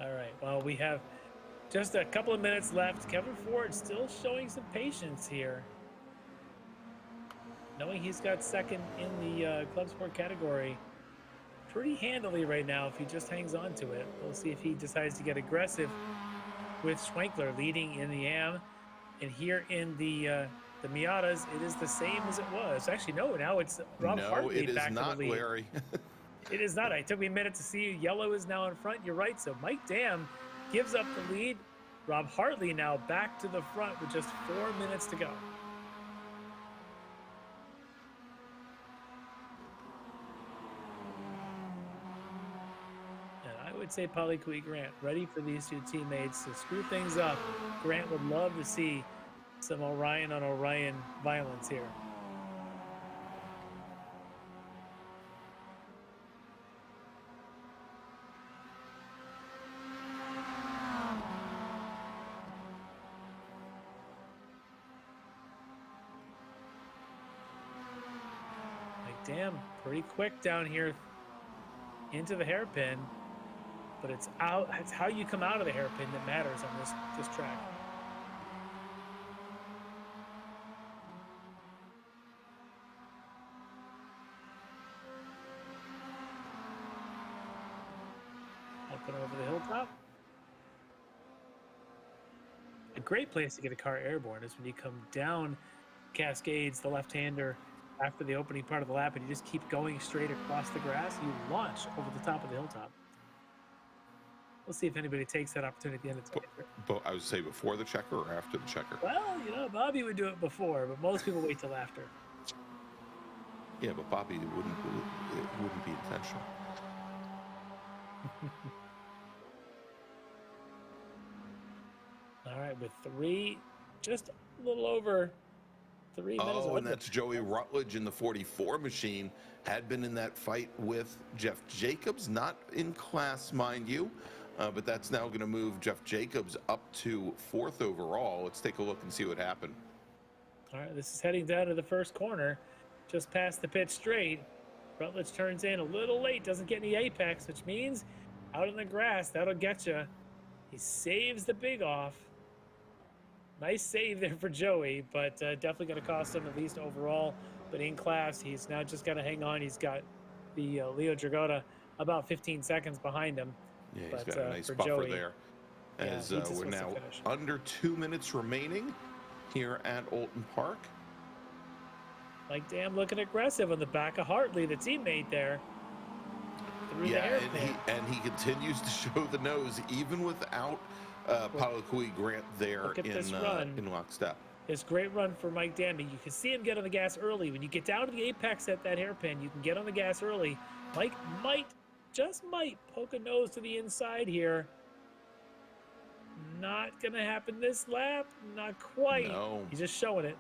S3: All right, well, we have just a couple of minutes left. Kevin Ford still showing some patience here. Knowing he's got second in the club sport category pretty handily right now if he just hangs on to it. We'll see if he decides to get aggressive with Schwenkler leading in the AM. And here in the Miatas, it is the same as it was. Actually, no, now it's Rob Hartley back to the lead.
S2: No, it is not, Larry.
S3: It is not. It took me a minute to see. Yellow is now in front. You're right. So Mike Dam gives up the lead. Rob Hartley now back to the front with just 4 minutes to go. And I would say Polly Cui Grant ready for these two teammates to screw things up. Grant would love to see some Orion on Orion violence here. Damn, pretty quick down here into the hairpin, but it's out. It's how you come out of the hairpin that matters on this track. Up and over the hilltop. A great place to get a car airborne is when you come down Cascades, the left-hander, after the opening part of the lap, and you just keep going straight across the grass, you launch over the top of the hilltop. We'll see if anybody takes that opportunity at the end of the time.
S2: But I would say before the checker or after the checker?
S3: Well, Bobby would do it before, but most people wait till after.
S2: Yeah, but Bobby wouldn't be intentional.
S3: All right, with just a little over 3 minutes.
S2: Oh, and that's Joey Rutledge in the 44 machine. Had been in that fight with Jeff Jacobs, not in class, mind you, but that's now going to move Jeff Jacobs up to 4th overall. Let's take a look and see what happened.
S3: All right, this is heading down to the first corner, just past the pit straight. Rutledge turns in a little late, doesn't get any apex, which means out in the grass, that'll get you. He saves the big off. Nice save there for Joey, but definitely going to cost him at least overall. But in class, he's now just got to hang on. He's got the Leo Dragota about 15 seconds behind him.
S2: Yeah, he's got a nice buffer Joey, there. As we're now under 2 minutes remaining here at Oulton Park.
S3: Mike Dam looking aggressive on the back of Hartley, the teammate there.
S2: And he continues to show the nose even without Paulo Cui Grant there in lockstep.
S3: It's a great run for Mike Danby. You can see him get on the gas early. When you get down to the apex at that hairpin, you can get on the gas early. Mike just might poke a nose to the inside here. Not going to happen this lap. Not quite.
S2: No.
S3: He's just showing it.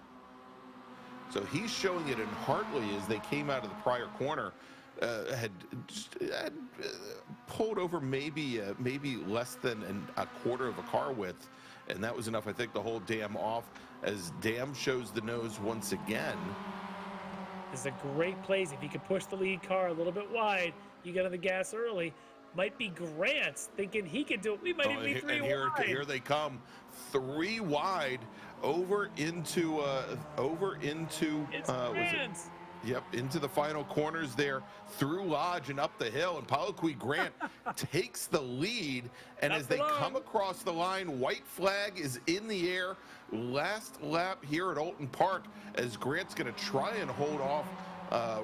S2: So he's showing it in Hartley as they came out of the prior corner. Had pulled over maybe less than a quarter of a car width, and that was enough, I think, to hold Dam off as Dam shows the nose once again.
S3: This is a great place. If you could push the lead car a little bit wide, you get on the gas early. Might be Grant thinking he could do it. We might even be three wide.
S2: Here they come, 3 wide over into Yep, into the final corners there, through Lodge and up the hill, and Poliqui Grant takes the lead, and as they come across the line, white flag is in the air. Last lap here at Oulton Park, as Grant's going to try and hold off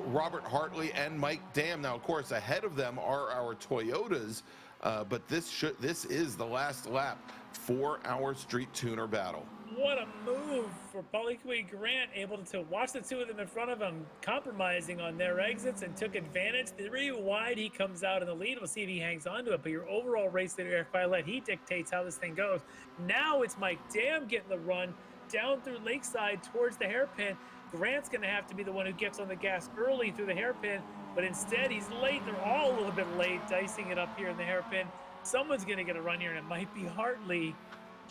S2: Robert Hartley and Mike Dam. Now, of course, ahead of them are our Toyotas, but this is the last lap for our street tuner battle.
S3: What a move for Poliqui Grant, able to watch the two of them in front of him, compromising on their exits, and took advantage. 3 wide, he comes out in the lead. We'll see if he hangs on to it, but your overall race leader, Eric Violet, he dictates how this thing goes. Now it's Mike Dam getting the run down through Lakeside towards the hairpin. Grant's going to have to be the one who gets on the gas early through the hairpin, but instead he's late. They're all a little bit late, dicing it up here in the hairpin. Someone's going to get a run here, and it might be Hartley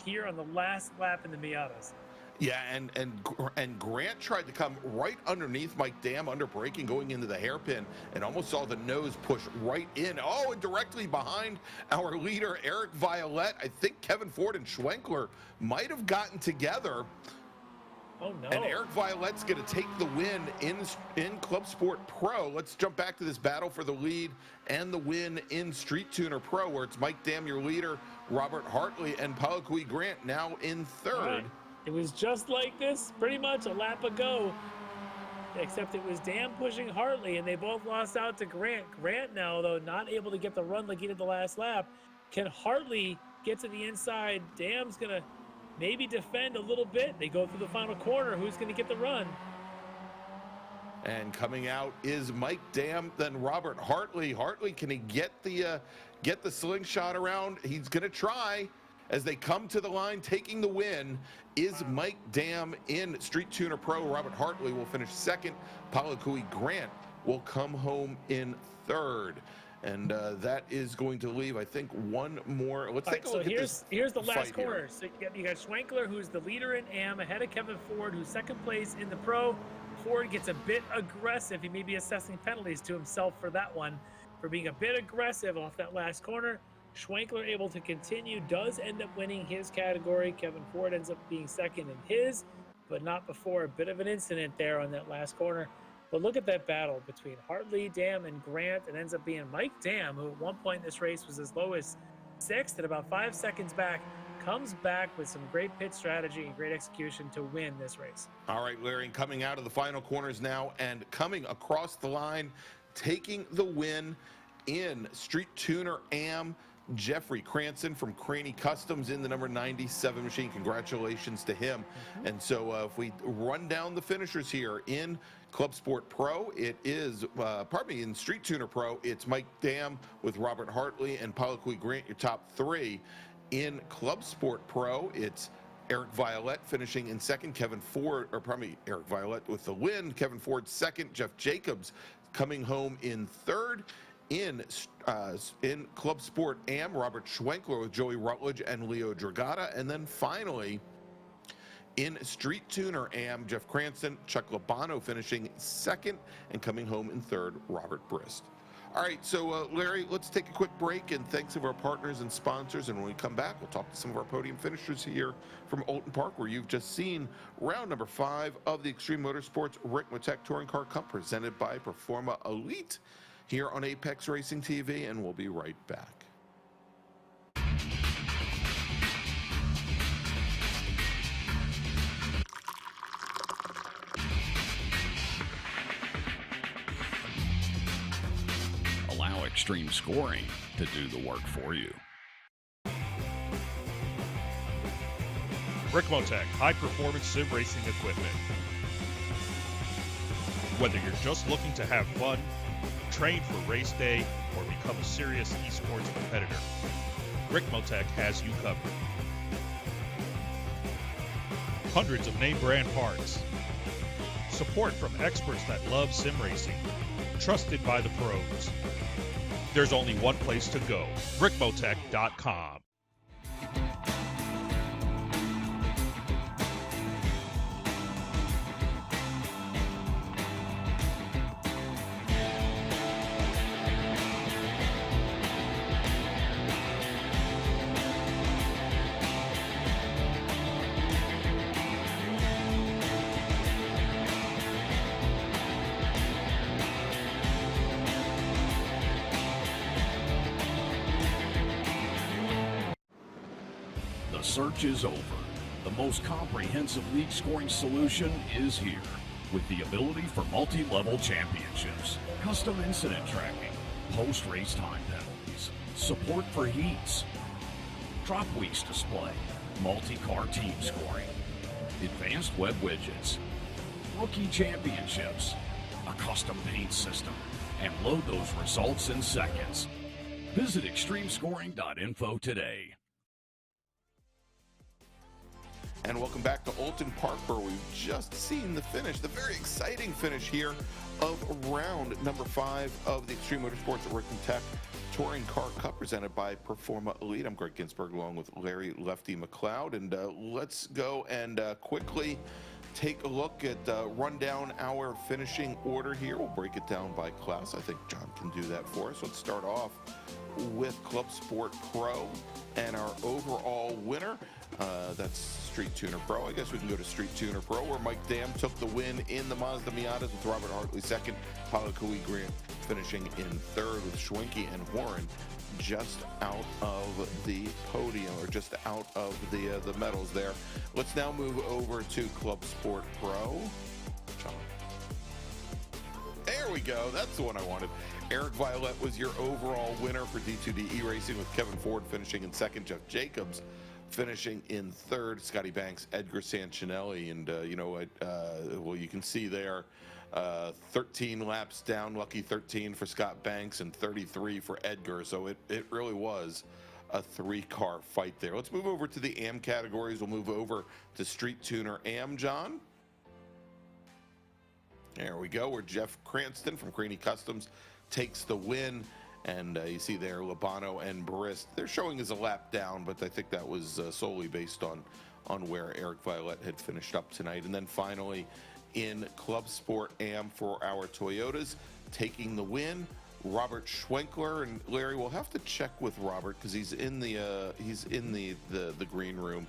S3: here on the last lap in the Miatas.
S2: Yeah, and Grant tried to come right underneath Mike Dam, under braking, going into the hairpin, and almost saw the nose push right in. Oh, and directly behind our leader, Eric Violet. I think Kevin Ford and Schwenkler might have gotten together.
S3: Oh, no.
S2: And Eric Violet's going to take the win in Club Sport Pro. Let's jump back to this battle for the lead and the win in Street Tuner Pro, where it's Mike Dam, your leader, Robert Hartley, and Poliqui Grant now in third.
S3: Right. It was just like this pretty much a lap ago, except it was Dam pushing Hartley, and they both lost out to Grant. Grant now, though, not able to get the run like he did the last lap. Can Hartley get to the inside? Dam's going to maybe defend a little bit. They go through the final corner. Who's going to get the run?
S2: And coming out is Mike Dam, then Robert Hartley. Hartley, can he get the slingshot around? He's going to try. As they come to the line, taking the win is Mike Dam in Street Tuner Pro. Robert Hartley will finish second. Poliqui Grant will come home in third. And that is going to leave, I think, one more. Let's take a look at this.
S3: Here's the last corner. So you got Schwenkler, who's the leader in AM, ahead of Kevin Ford, who's second place in the Pro. Ford gets a bit aggressive. He may be assessing penalties to himself for that one, for being a bit aggressive off that last corner. Schwenkler able to continue, does end up winning his category. Kevin Ford ends up being second in his, but not before a bit of an incident there on that last corner. But look at that battle between Hartley, Dam, and Grant. It ends up being Mike Dam, who at one point in this race was as low as 6th and about 5 seconds back, comes back with some great pit strategy and great execution to win this race.
S2: All right, Larry, coming out of the final corners now and coming across the line, taking the win in Street Tuner AM, Jeffrey Cranston from Craney Customs in the number 97 machine. Congratulations to him. And so if we run down the finishers here in Club Sport Pro, it is, in Street Tuner Pro, it's Mike Dam with Robert Hartley and Poliqui Grant, your top 3. In Club Sport Pro, it's Eric Violet finishing in second, Eric Violet with the win, Kevin Ford second, Jeff Jacobs coming home in third. In Club Sport AM, Robert Schwenkler with Joey Rutledge and Leo Dragata. And then finally, in Street Tuner AM, Jeff Cranston, Chuck Labano finishing second, and coming home in third, Robert Brist. All right, so Larry, let's take a quick break, and thanks to our partners and sponsors. And when we come back, we'll talk to some of our podium finishers here from Oulton Park, where you've just seen round number 5 of the Extreme Motorsports Ricmotech Touring Car Cup, presented by Performa Elite, here on Apex Racing TV, and we'll be right back.
S4: Allow Extreme Scoring to do the work for you.
S6: Ricmotech, high-performance sim racing equipment. Whether you're just looking to have fun, train for race day, or become a serious esports competitor, Ricmotech has you covered. Hundreds of name brand parts, support from experts that love sim racing, trusted by the pros. There's only one place to go, Ricmotech.com.
S4: The search is over. The most comprehensive league scoring solution is here, with the ability for multi-level championships, custom incident tracking, post-race time penalties, support for heats, drop weeks display, multi-car team scoring, advanced web widgets, rookie championships, a custom paint system, and load those results in seconds. Visit extremescoring.info today.
S2: And welcome back to Oulton Park, where we've just seen the finish, the very exciting finish here of round number 5 of the Extreme Motorsports Ricmotech Touring Car Cup, presented by Performa Elite. I'm Greg Ginsburg, along with Larry Lefty McLeod, and let's go and quickly take a look at run down our finishing order here. We'll break it down by class. I think John can do that for us. Let's start off with Club Sport Pro and our overall winner. That's Street Tuner Pro. I guess we can go to Street Tuner Pro, where Mike Dam took the win in the Mazda Miatas, with Robert Hartley second, Paulo Kui Grant finishing in third, with Schwenke and Warren just out of the podium, or just out of the medals there. Let's now move over to Club Sport Pro. John. There we go. That's the one I wanted. Eric Violette was your overall winner for D2D E-Racing, with Kevin Ford finishing in second, Jeff Jacobs finishing in third, Scotty Banks, Edgar Sancinelli, and well, you can see there, 13 laps down, lucky 13 for Scott Banks and 33 for Edgar. So it really was a 3-car fight there. Let's move over to the AM categories. We'll move over to Street Tuner AM, John. There we go, where Jeff Cranston from Craney Customs takes the win. And you see there, Labano and Barist, they're showing as a lap down, but I think that was solely based on where Eric Violette had finished up tonight. And then finally, in Club Sport AM for our Toyotas, taking the win, Robert Schwenkler. And Larry, we'll have to check with Robert, because he's in the green room,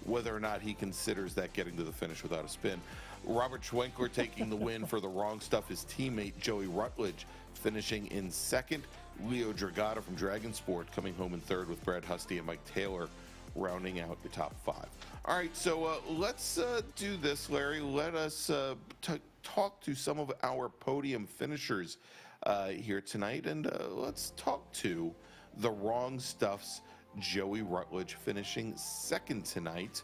S2: whether or not he considers that getting to the finish without a spin. Robert Schwenkler taking the win for the wrong stuff. His teammate Joey Rutledge finishing in second. Leo Dragata from Dragon Sport coming home in third, with Brad Husty and Mike Taylor rounding out your top 5. All right, so let's do this, Larry. Let us talk to some of our podium finishers here tonight, and let's talk to the Wrong Stuff's Joey Rutledge, finishing second tonight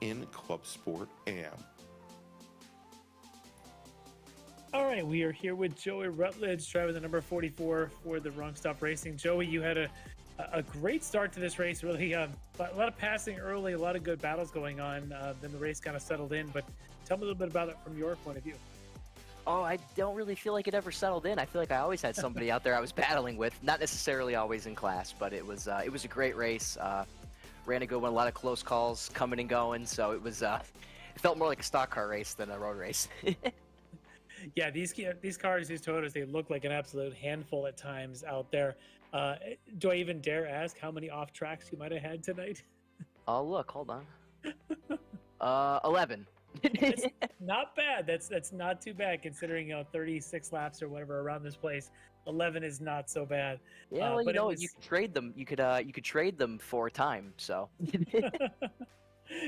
S2: in Club Sport AM.
S3: All right, we are here with Joey Rutledge, driving the number 44 for the Wrong Stuff Racing. Joey, you had a great start to this race, really. A lot of passing early, a lot of good battles going on. Then the race kind of settled in, but tell me a little bit about it from your point of view.
S7: Oh, I don't really feel like it ever settled in. I feel like I always had somebody out there I was battling with, not necessarily always in class, but it was a great race. Ran a good one, a lot of close calls coming and going, so it was it felt more like a stock car race than a road race.
S3: Yeah, these cars, these Toyotas, they look like an absolute handful at times out there. Do I even dare ask how many off tracks you might have had tonight?
S7: Oh, look, hold on. 11.
S3: That's not bad. That's not too bad, considering 36 laps or whatever around this place. 11 is not so bad.
S7: Yeah, well, you could trade them. You could trade them for time. So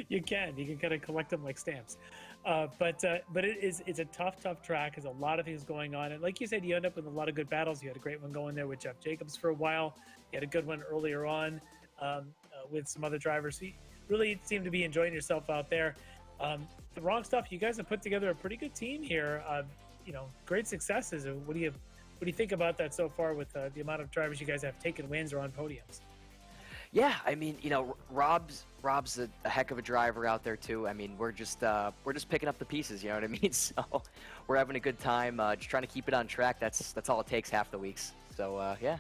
S3: you can kind of collect them like stamps. But it's a tough track. There's a lot of things going on, and like you said, you end up with a lot of good battles. You had a great one going there with Jeff Jacobs for a while. You had a good one earlier on with some other drivers. So you really seem to be enjoying yourself out there. The Wrong Stuff, you guys have put together a pretty good team here. Great successes. What do you think about that so far, with the amount of drivers you guys have taken wins or on podiums?
S7: Yeah, I mean, Rob's a heck of a driver out there too. I mean, we're just picking up the pieces, you know what I mean? So we're having a good time, just trying to keep it on track. That's all it takes half the weeks. So yeah.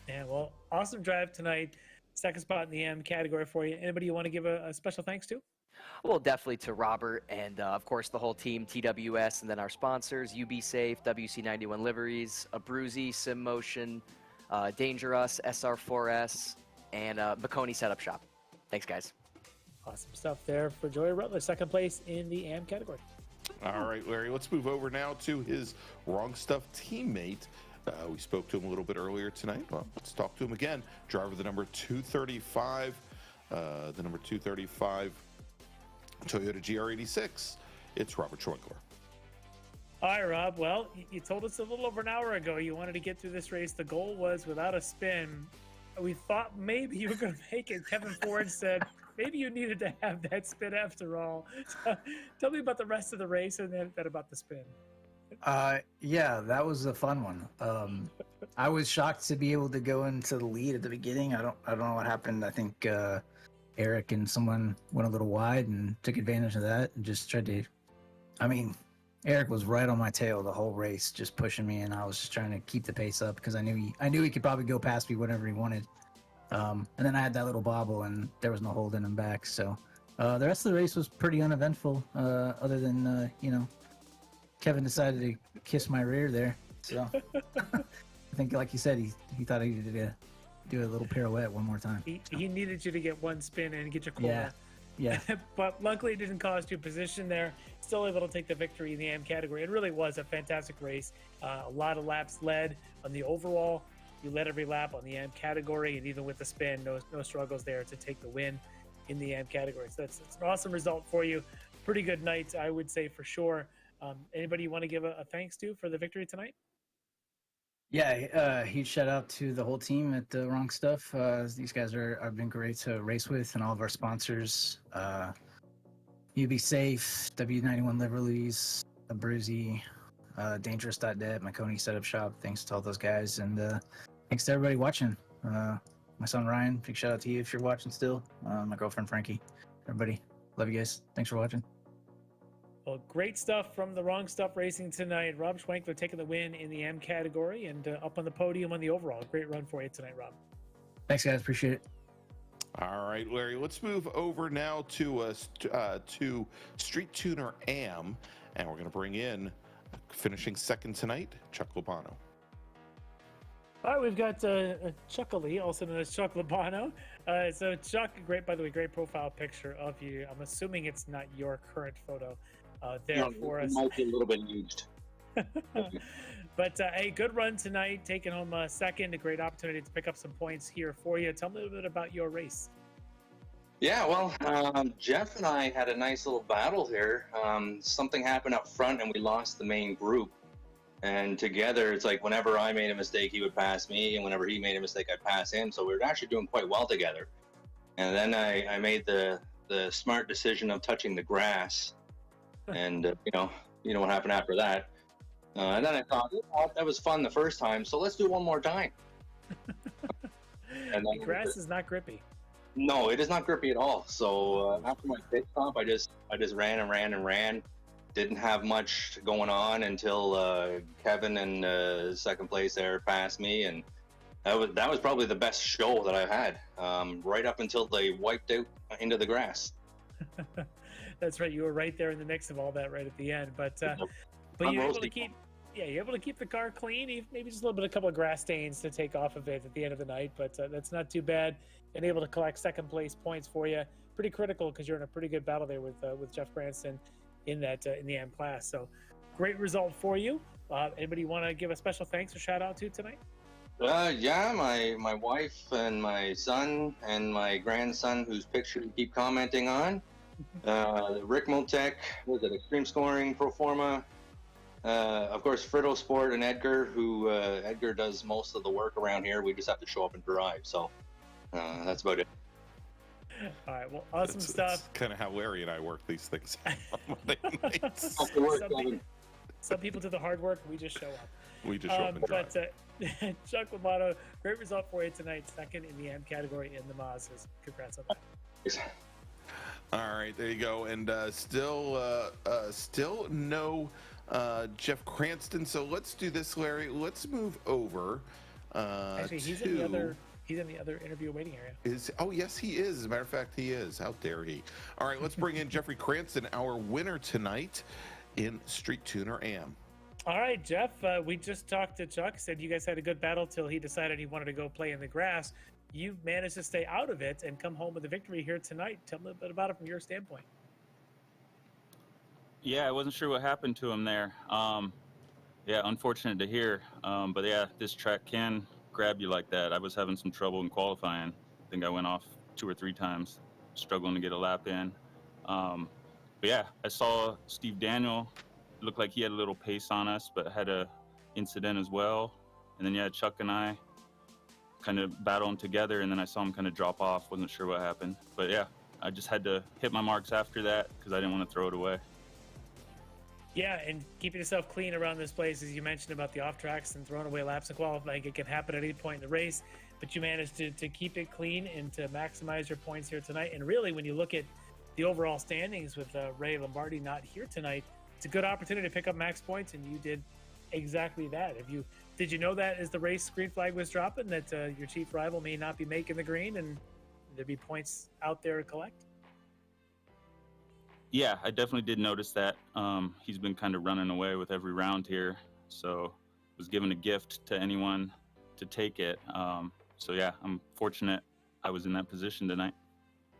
S3: Yeah, well, awesome drive tonight. Second spot in the M category for you. Anybody you want to give a special thanks to?
S7: Well, definitely to Robert and of course the whole team, TWS, and then our sponsors, UB Safe, WC91 Liveries, Abruzzi, Sim Motion, Dangerous, SR4S, and McConey Setup Shop. Thanks, guys.
S3: Awesome stuff there for Joey Rutler, second place in the AM category.
S2: All right, Larry, let's move over now to his Wrong Stuff teammate. We spoke to him a little bit earlier tonight. Well, let's talk to him again. Driver the number 235, Toyota GR86. It's Robert Schwenkler.
S3: All right, Rob. Well, you told us a little over an hour ago you wanted to get through this race. The goal was without a spin. We thought maybe you were going to make it. Kevin Ford said maybe you needed to have that spin after all. So, tell me about the rest of the race and then about the spin.
S5: Yeah, that was a fun one. I was shocked to be able to go into the lead at the beginning. I don't know what happened. I think Eric and someone went a little wide and took advantage of that and just tried to. I mean, Eric was right on my tail the whole race, just pushing me, and I was just trying to keep the pace up because I knew he could probably go past me whenever he wanted. And then I had that little bobble, and there was no holding him back. So the rest of the race was pretty uneventful, other than Kevin decided to kiss my rear there. So I think, like you said, he thought he needed to do a little pirouette one more time.
S3: He needed you to get one spin and get your corner.
S5: Yeah.
S3: But luckily it didn't cost you position there. Still able to take the victory in the AM category. It really was a fantastic race. A lot of laps led on the overall. You led every lap on the AM category, and even with the spin, no struggles there to take the win in the AM category. So that's an awesome result for you. Pretty good night, I would say, for sure. Anybody you want to give a thanks to for the victory tonight?
S5: Yeah, huge shout out to the whole team at the Wrong Stuff. These guys have been great to race with, and all of our sponsors. UB Safe, W91 Liveries, Abruzzi, Dangerous.net, McConey Setup Shop. Thanks to all those guys, and thanks to everybody watching. My son Ryan, big shout out to you if you're watching still. My girlfriend Frankie, everybody, love you guys. Thanks for watching.
S3: Well, great stuff from the Wrong Stuff Racing tonight. Rob Schwenkler taking the win in the M category and up on the podium on the overall. Great run for you tonight, Rob.
S5: Thanks, guys. Appreciate it.
S2: All right, Larry, let's move over now to Street Tuner AM, and we're going to bring in, finishing second tonight, Chuck Lobano.
S3: All right, we've got Chuckily, also known as Chuck Lobano. So Chuck, great profile picture of you. I'm assuming it's not your current photo there for us.
S8: It might be a little bit used.
S3: But hey, good run tonight, taking home second. A great opportunity to pick up some points here for you. Tell me a little bit about your race.
S8: Yeah, well, Jeff and I had a nice little battle here. Something happened up front and we lost the main group. And together, it's like whenever I made a mistake, he would pass me, and whenever he made a mistake, I'd pass him. So we were actually doing quite well together. And then I made the smart decision of touching the grass, and you know what happened after that. And then I thought, oh, that was fun the first time, so let's do it one more time. And then
S3: the grass is not grippy.
S8: No, it is not grippy at all. So after my pit stop, I just ran and ran and ran. Didn't have much going on until Kevin in second place there passed me, and that was probably the best show that I've had, right up until they wiped out into the grass.
S3: That's right. You were right there in the mix of all that right at the end, but you're able to keep the car clean. Maybe just a couple of grass stains to take off of it at the end of the night, but that's not too bad. And able to collect second place points for you. Pretty critical because you're in a pretty good battle there with Jeff Cranston in the AM class. So great result for you. Anybody want to give a special thanks or shout out to tonight?
S8: Yeah, my wife and my son and my grandson, whose picture you keep commenting on. Ricmotech, was it Extreme Scoring, Proforma, of course Fritto Sport and Edgar, who Edgar does most of the work around here. We just have to show up and drive. So that's about it.
S3: All right, well, awesome stuff.
S2: That's kind of how Larry and I work these things on Monday nights.
S3: Some people do the hard work, and we just show up.
S2: We just show up and drive.
S3: But Chuck Lomano, great result for you tonight. Second in the M category in the Mazdas. Congrats on that.
S2: All right, there you go. And still no Jeff Cranston. So let's do this, Larry. Let's move over.
S3: Actually, he's in the other interview waiting area.
S2: Oh, yes, he is. As a matter of fact, he is. How dare he? All right, let's bring in Jeffrey Cranston, our winner tonight in Street Tuner AM.
S3: All right, Jeff, we just talked to Chuck, said you guys had a good battle till he decided he wanted to go play in the grass. You managed to stay out of it and come home with a victory here tonight. Tell me a bit about it from your standpoint.
S9: Yeah, I wasn't sure what happened to him there. Yeah, unfortunate to hear. But yeah, this track can grab you like that. I was having some trouble in qualifying. I think I went off 2 or 3 times, struggling to get a lap in. But yeah, I saw Steve Daniel. Looked like he had a little pace on us, but had a incident as well. And then yeah, Chuck and I kind of battling together, and then I saw him kind of drop off. Wasn't sure what happened, but yeah, I just had to hit my marks after that because I didn't want to throw it away.
S3: Yeah, and keeping yourself clean around this place, as you mentioned about the off tracks and throwing away laps in qualifying, it can happen at any point in the race, but you managed to keep it clean and to maximize your points here tonight. And really, when you look at the overall standings with Ray Lombardi not here tonight, it's a good opportunity to pick up max points, and you did exactly that. Did you know that as the race green flag was dropping that your chief rival may not be making the green and there'd be points out there to collect?
S9: Yeah, I definitely did notice that. He's been kind of running away with every round here, so was given a gift to anyone to take it. So yeah, I'm fortunate I was in that position tonight.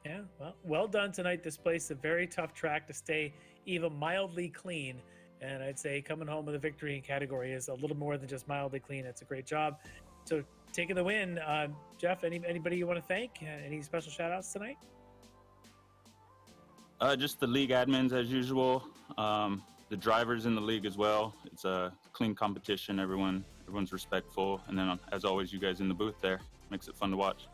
S3: Yeah, well done tonight. This place is a very tough track to stay even mildly clean. And I'd say coming home with a victory in category is a little more than just mildly clean. It's a great job. So taking the win, Jeff, anybody you want to thank? Any special shout outs tonight?
S9: Just the league admins as usual. The drivers in the league as well. It's a clean competition. Everyone's respectful. And then as always, you guys in the booth there. Makes it fun to watch.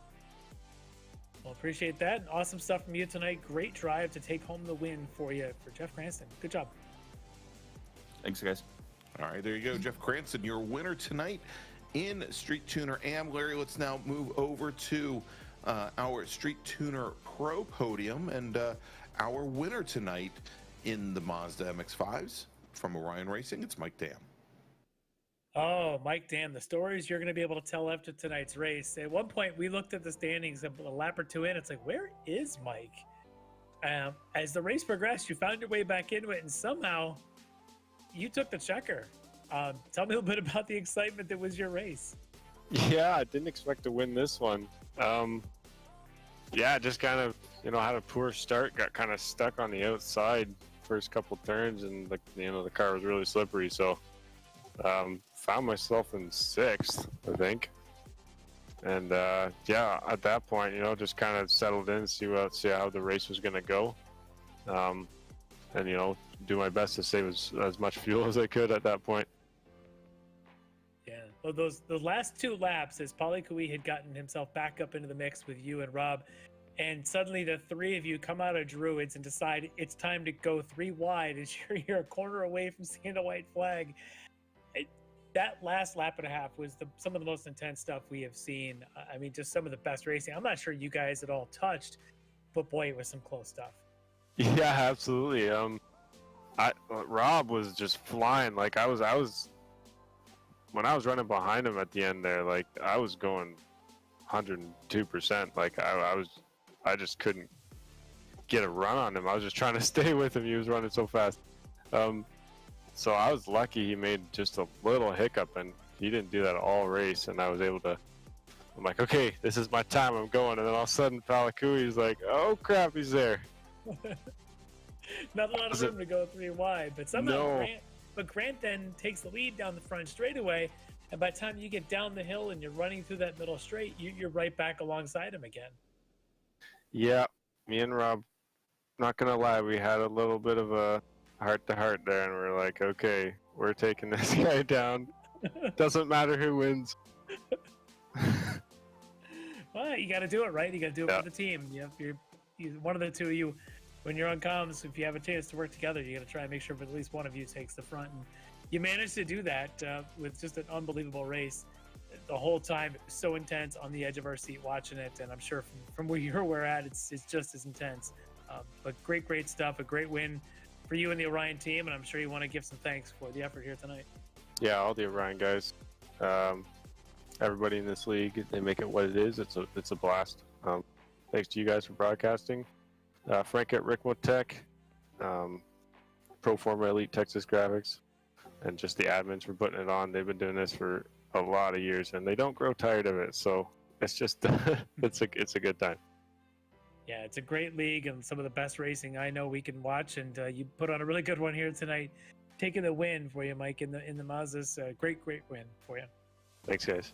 S3: Well, appreciate that. Awesome stuff from you tonight. Great drive to take home the win for you, for Jeff Cranston. Good job.
S9: Thanks, guys.
S2: All right, there you go. Jeff Cranston, your winner tonight in Street Tuner AM. Larry, let's now move over to our Street Tuner Pro podium. And our winner tonight in the Mazda MX-5s from Orion Racing, it's Mike Dam.
S3: Oh, Mike Dam, the stories you're going to be able to tell after tonight's race. At one point, we looked at the standings a lap or two in. It's like, where is Mike? As the race progressed, you found your way back into it, and somehow you took the checker. Tell me a little bit about the excitement that was your race.
S10: Yeah, I didn't expect to win this one. Yeah, just kind of, had a poor start, got kind of stuck on the outside first couple turns, and the car was really slippery, so found myself in 6th, I think. And yeah, at that point, just kind of settled in, see how the race was going to go. And do my best to save as much fuel as I could at that point.
S3: Yeah, well, the last 2 laps, as Paulie Kui had gotten himself back up into the mix with you and Rob, and suddenly the 3 of you come out of Druids and decide it's time to go 3 wide as you're a corner away from seeing a white flag. That last lap and a half was some of the most intense stuff we have seen. I mean, just some of the best racing. I'm not sure you guys at all touched, but boy, it was some close stuff.
S10: Yeah, absolutely. Rob was just flying. Like I was when I was running behind him at the end there, like I was going 102%. Like I just couldn't get a run on him. I was just trying to stay with him. He was running so fast. So I was lucky he made just a little hiccup, and he didn't do that all race, and I was able to, I'm like, okay, this is my time, I'm going. And then all of a sudden, Palakui's like, oh crap, he's there.
S3: Not a lot of room to go 3 wide, but somehow Grant then takes the lead down the front straightaway, and by the time you get down the hill and you're running through that middle straight, you're right back alongside him again.
S10: Yeah, me and Rob, not gonna lie, we had a little bit of a heart-to-heart there, and we're like, okay, we're taking this guy down. Doesn't matter who wins.
S3: Well, you got to do it, right? You got to do it for the team. You're one of the two of you. When you're on comms, if you have a chance to work together, you got to try and make sure that at least one of you takes the front. And you managed to do that with just an unbelievable race. The whole time, it was so intense, on the edge of our seat watching it, and I'm sure from where you're at, it's just as intense. But great stuff, a great win for you and the Orion team, and I'm sure you want to give some thanks for the effort here tonight.
S10: Yeah, all the Orion guys, everybody in this league, they make it what it is. It's a blast. Thanks to you guys for broadcasting. Frank at Ricmotech, Proforma Elite Texas Graphics, and just the admins for putting it on. They've been doing this for a lot of years, and they don't grow tired of it. So it's just it's a good time.
S3: Yeah, it's a great league and some of the best racing I know we can watch. And you put on a really good one here tonight, taking the win for you, Mike, in the Mazdas. Great win for you.
S10: Thanks, guys.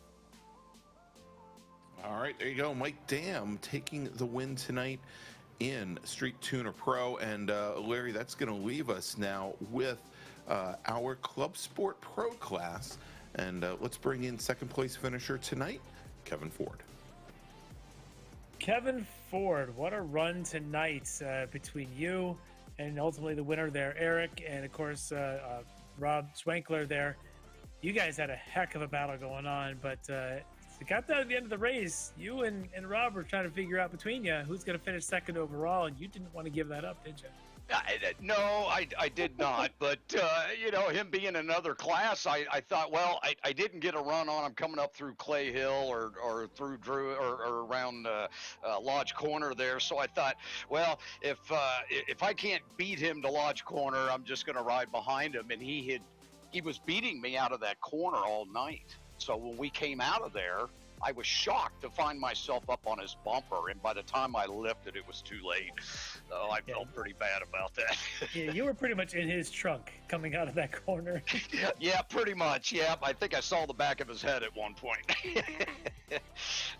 S2: All right, there you go. Mike Dam taking the win tonight in Street Tuner Pro. And Larry, that's going to leave us now with our Club Sport Pro class. And let's bring in second place finisher tonight, Kevin Ford.
S3: Kevin Ford, what a run tonight between you and ultimately the winner there, Eric, and of course Rob Schwenkler there. You guys had a heck of a battle going on, but it got down to the end of the race. You and Rob were trying to figure out between you who's going to finish second overall, and you didn't want to give that up, did you?
S4: No, I did not. But, him being in another class, I thought, well, I didn't get a run on him coming up through Clay Hill or through Drew or around Lodge Corner there. So I thought, well, if I can't beat him to Lodge Corner, I'm just going to ride behind him. And he was beating me out of that corner all night. So when we came out of there, I was shocked to find myself up on his bumper, and by the time I lifted, it was too late. So I felt pretty bad about that.
S3: Yeah, you were pretty much in his trunk coming out of that corner.
S4: Yeah, pretty much. Yeah, I think I saw the back of his head at one point.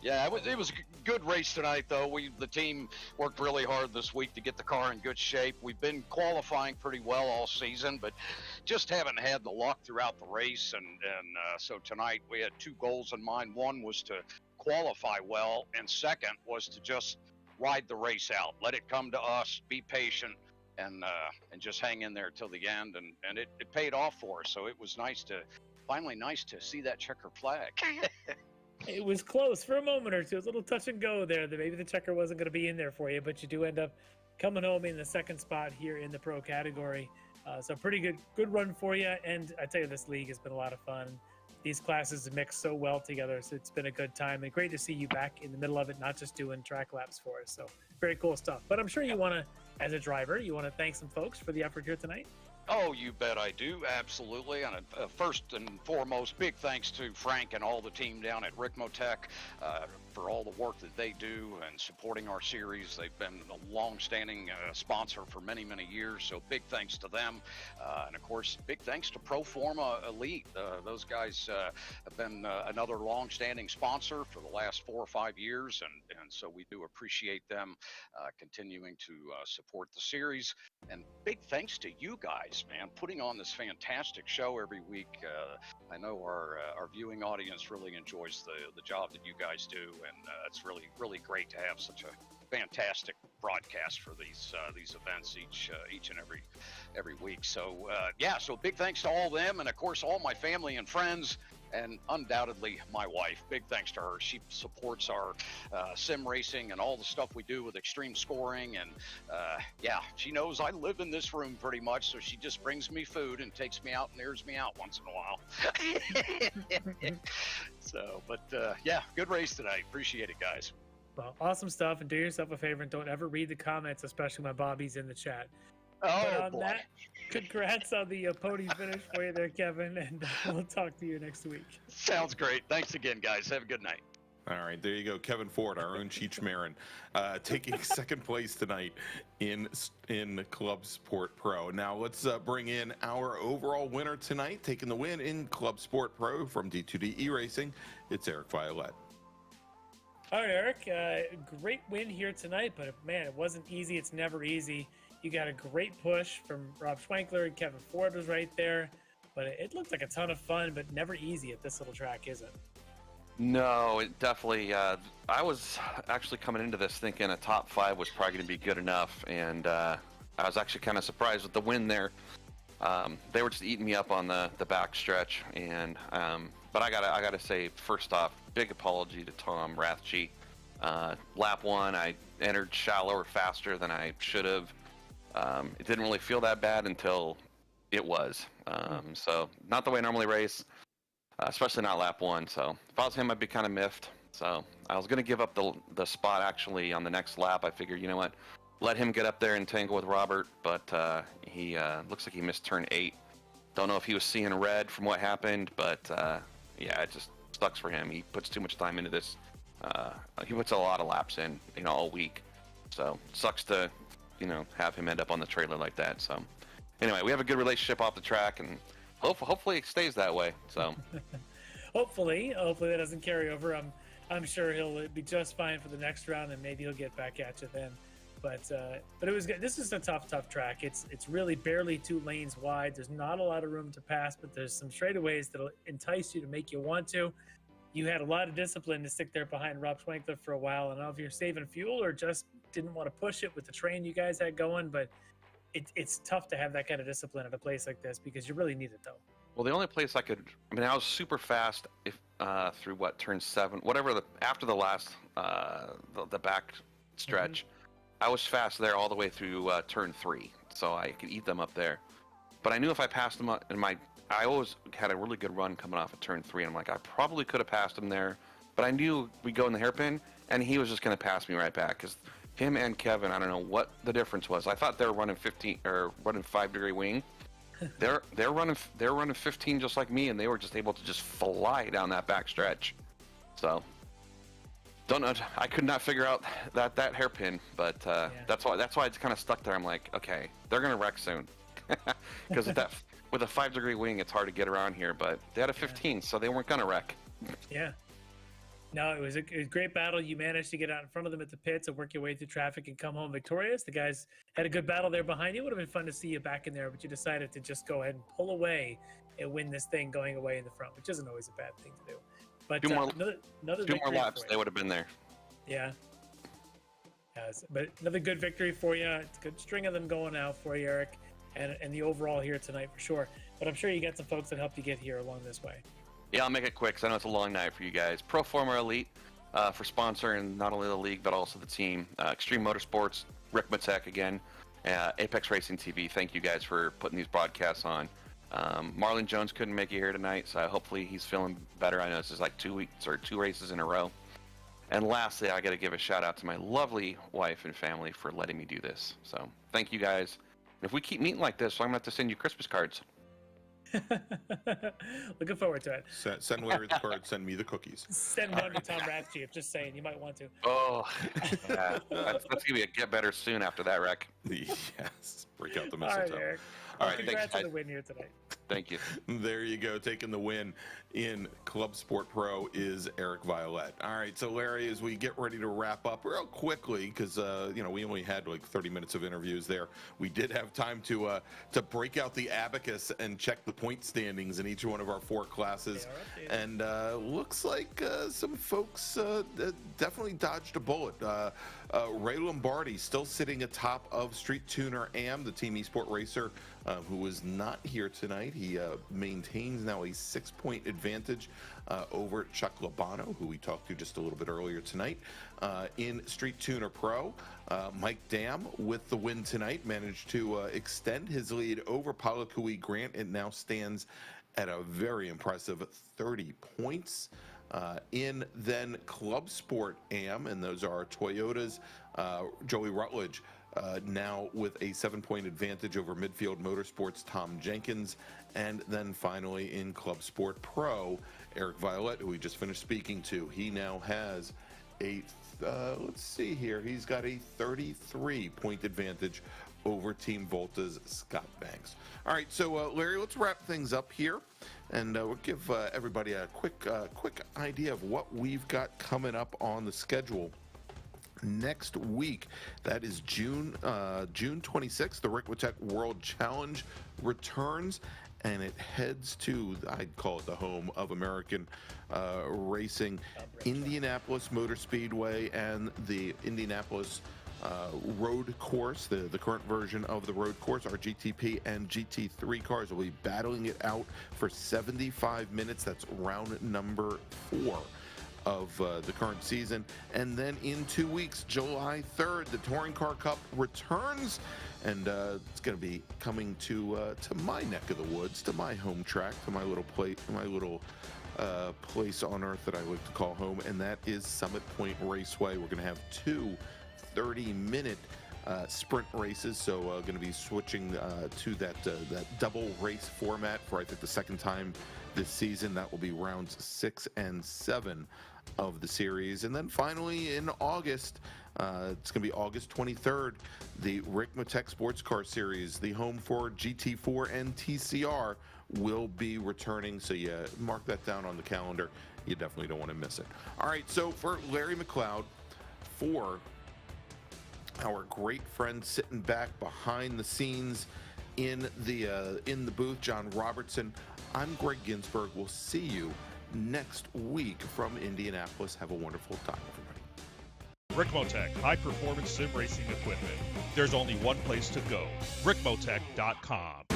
S4: Yeah, it was a good race tonight, though. The team worked really hard this week to get the car in good shape. We've been qualifying pretty well all season, but just haven't had the luck throughout the race. And so tonight we had two goals in mind. One was to qualify well, and second was to just ride the race out, let it come to us, be patient, and just hang in there till the end. And it paid off for us. So it was finally nice to see that checker flag.
S3: It was close for a moment or two. It was a little touch and go there. That maybe the checker wasn't going to be in there for you, but you do end up coming home in the second spot here in the pro category. So pretty good run for you. And I tell you, this league has been a lot of fun. These classes mix so well together, so it's been a good time. And great to see you back in the middle of it, not just doing track laps for us. So very cool stuff. But I'm sure you want to, as a driver, you want to thank some folks for the effort here tonight.
S4: Oh, you bet I do. Absolutely. And first and foremost, big thanks to Frank and all the team down at Ricmotech for all the work that they do and supporting our series. They've been a long-standing sponsor for many, many years, so big thanks to them. And, of course, big thanks to Proforma Elite. Those guys have been another long-standing sponsor for the last 4 or 5 years, and so we do appreciate them continuing to support the series. And big thanks to you guys, man, putting on this fantastic show every week. I know our viewing audience really enjoys the job that you guys do, and it's really, really great to have such a fantastic broadcast for these events each and every week. So so big thanks to all of them, and of course all my family and friends, and undoubtedly my wife. Big thanks to her. She supports our sim racing and all the stuff we do with extreme scoring, and she knows I live in this room pretty much, so she just brings me food and takes me out and airs me out once in a while. So, but good race tonight. Appreciate it, guys.
S3: Well, awesome stuff, and do yourself a favor and don't ever read the comments, especially when Bobby's in the chat.
S4: Oh, boy.
S3: That, congrats on the podium finish for you there, Kevin, and we'll talk to you next week.
S4: Sounds great. Thanks again, guys. Have a good night.
S2: All right, there you go. Kevin Ford, our own Cheech Marin, taking second place tonight in Club Sport Pro. Now let's bring in our overall winner tonight, taking the win in Club Sport Pro from D2D eRacing. It's Eric Violet.
S3: All right, Eric, great win here tonight, but man, it wasn't easy. It's never easy. You got a great push from Rob Schwenkler, and Kevin Ford was right there, but it looked like a ton of fun, but never easy at this little track, is it?
S11: No, it definitely, I was actually coming into this thinking a top 5 was probably going to be good enough, and I was actually kind of surprised with the win there. They were just eating me up on the back stretch, and but I gotta say, first off, big apology to Tom Rathje. Lap 1, I entered shallower faster than I should have. It didn't really feel that bad until it was. So not the way I normally race, especially not lap 1. So if I was him, I'd be kind of miffed. So I was going to give up the spot actually on the next lap. I figured, you know what, let him get up there and tangle with Robert, but he looks like he missed turn 8. Don't know if he was seeing red from what happened, but yeah, it just sucks for him. He puts too much time into this. He puts a lot of laps in, all week. So sucks to, have him end up on the trailer like that. So anyway, we have a good relationship off the track, and hopefully it stays that way. So
S3: hopefully that doesn't carry over. I'm sure he'll be just fine for the next round, and maybe he'll get back at you then. But it was good. This is a tough track. It's really barely 2 lanes wide. There's not a lot of room to pass, but there's some straightaways that'll entice you to make you want to. You had a lot of discipline to stick there behind Rob Schwenkler for a while. I don't know if you're saving fuel or just didn't want to push it with the train you guys had going, but it's tough to have that kind of discipline at a place like this because you really need it, though.
S11: Well, the only place I was super fast through turn 7, whatever after the last the back stretch. Mm-hmm. I was fast there all the way through turn 3, so I could eat them up there. But I knew if I passed them up, I always had a really good run coming off of turn 3. And I'm like, I probably could have passed him there, but I knew we'd go in the hairpin, and he was just going to pass me right back. Because him and Kevin, I don't know what the difference was. I thought they were running 15 or running 5-degree wing. They're running 15 just like me, and they were just able to just fly down that back stretch. So don't know. I could not figure out that hairpin, but that's why it's kind of stuck there. I'm like, okay, they're gonna wreck soon, because with a 5-degree wing, it's hard to get around here. But they had a 15, so they weren't gonna wreck.
S3: Yeah. No, it was a great battle. You managed to get out in front of them at the pits and work your way through traffic and come home victorious. The guys had a good battle there behind you. It would have been fun to see you back in there, but you decided to just go ahead and pull away and win this thing going away in the front, which isn't always a bad thing to do. But
S11: two more laps, they would have been there.
S3: Yeah. Yes, but another good victory for you. It's a good string of them going out for you, Eric, and the overall here tonight for sure. But I'm sure you got some folks that helped you get here along this way.
S11: Yeah, I'll make it quick because I know it's a long night for you guys. Proforma Elite for sponsoring not only the league but also the team. Extreme Motorsports, Ricmotech again, Apex Racing TV. Thank you guys for putting these broadcasts on. Marlon Jones couldn't make it here tonight, so hopefully he's feeling better. I know this is like 2 weeks or 2 races in a row. And lastly, I got to give a shout out to my lovely wife and family for letting me do this. So thank you guys. If we keep meeting like this, I'm going to have to send you Christmas cards.
S3: Looking forward to it.
S2: Send Larry the card, send me the cookies.
S3: Send one to Tom Rathje, just saying, you might want to.
S11: Oh, yeah. That's going to be a get better soon after that wreck.
S2: Yes. Break out the mistletoe.
S3: All right, Eric.
S2: All right,
S3: congrats on the win here tonight.
S11: Thank you.
S2: There you go. Taking the win in Club Sport Pro is Eric Violette. All right, so Larry, as we get ready to wrap up real quickly, because we only had like 30 minutes of interviews there. We did have time to break out the abacus and check the point standings in each one of our 4 classes, and looks like some folks definitely dodged a bullet. Ray Lombardi still sitting atop of Street Tuner Am, the Team Esport Racer, who was not here tonight. He maintains now a 6-point advantage over Chuck Labano, who we talked to just a little bit earlier tonight. In Street Tuner Pro, Mike Dam with the win tonight managed to extend his lead over Palakui Grant. It now stands at a very impressive 30 points. In then Club Sport Am, and those are Toyota's Joey Rutledge, now with a 7-point advantage over Midfield Motorsports' Tom Jenkins. And then finally in Club Sport Pro, Eric Violette, who we just finished speaking to, he now has a, let's see here, he's got a 33-point advantage over Team Volta's Scott Banks. All right, so Larry, let's wrap things up here, and we'll give everybody a quick idea of what we've got coming up on the schedule. Next week, that is June 26th, the Ricmotech World Challenge returns, and it heads to, I'd call it the home of American racing, Indianapolis Motor Speedway and the Indianapolis road course, the current version of the road course. Our GTP and GT3 cars will be battling it out for 75 minutes. That's round number 4 of the current season. And then in 2 weeks, July 3rd, the Touring Car Cup returns, and it's going to be coming to my neck of the woods, to my home track, to my little place on earth that I like to call home, and that is Summit Point Raceway. We're going to have 2 30-minute sprint races, so going to be switching to that double race format for, I think, the second time this season. That will be rounds 6 and 7 of the series. And then finally in August, it's going to be August 23rd, the Ricmotech Sports Car Series, the home for GT4 and TCR, will be returning. So yeah, mark that down on the calendar. You definitely don't want to miss it. All right, so for Larry McLeod, for our great friend sitting back behind the scenes in the booth, John Robertson, I'm Greg Ginsburg. We'll see you next week from Indianapolis. Have a wonderful time, everybody.
S6: Ricmotech, high-performance sim racing equipment. There's only one place to go, ricmotech.com.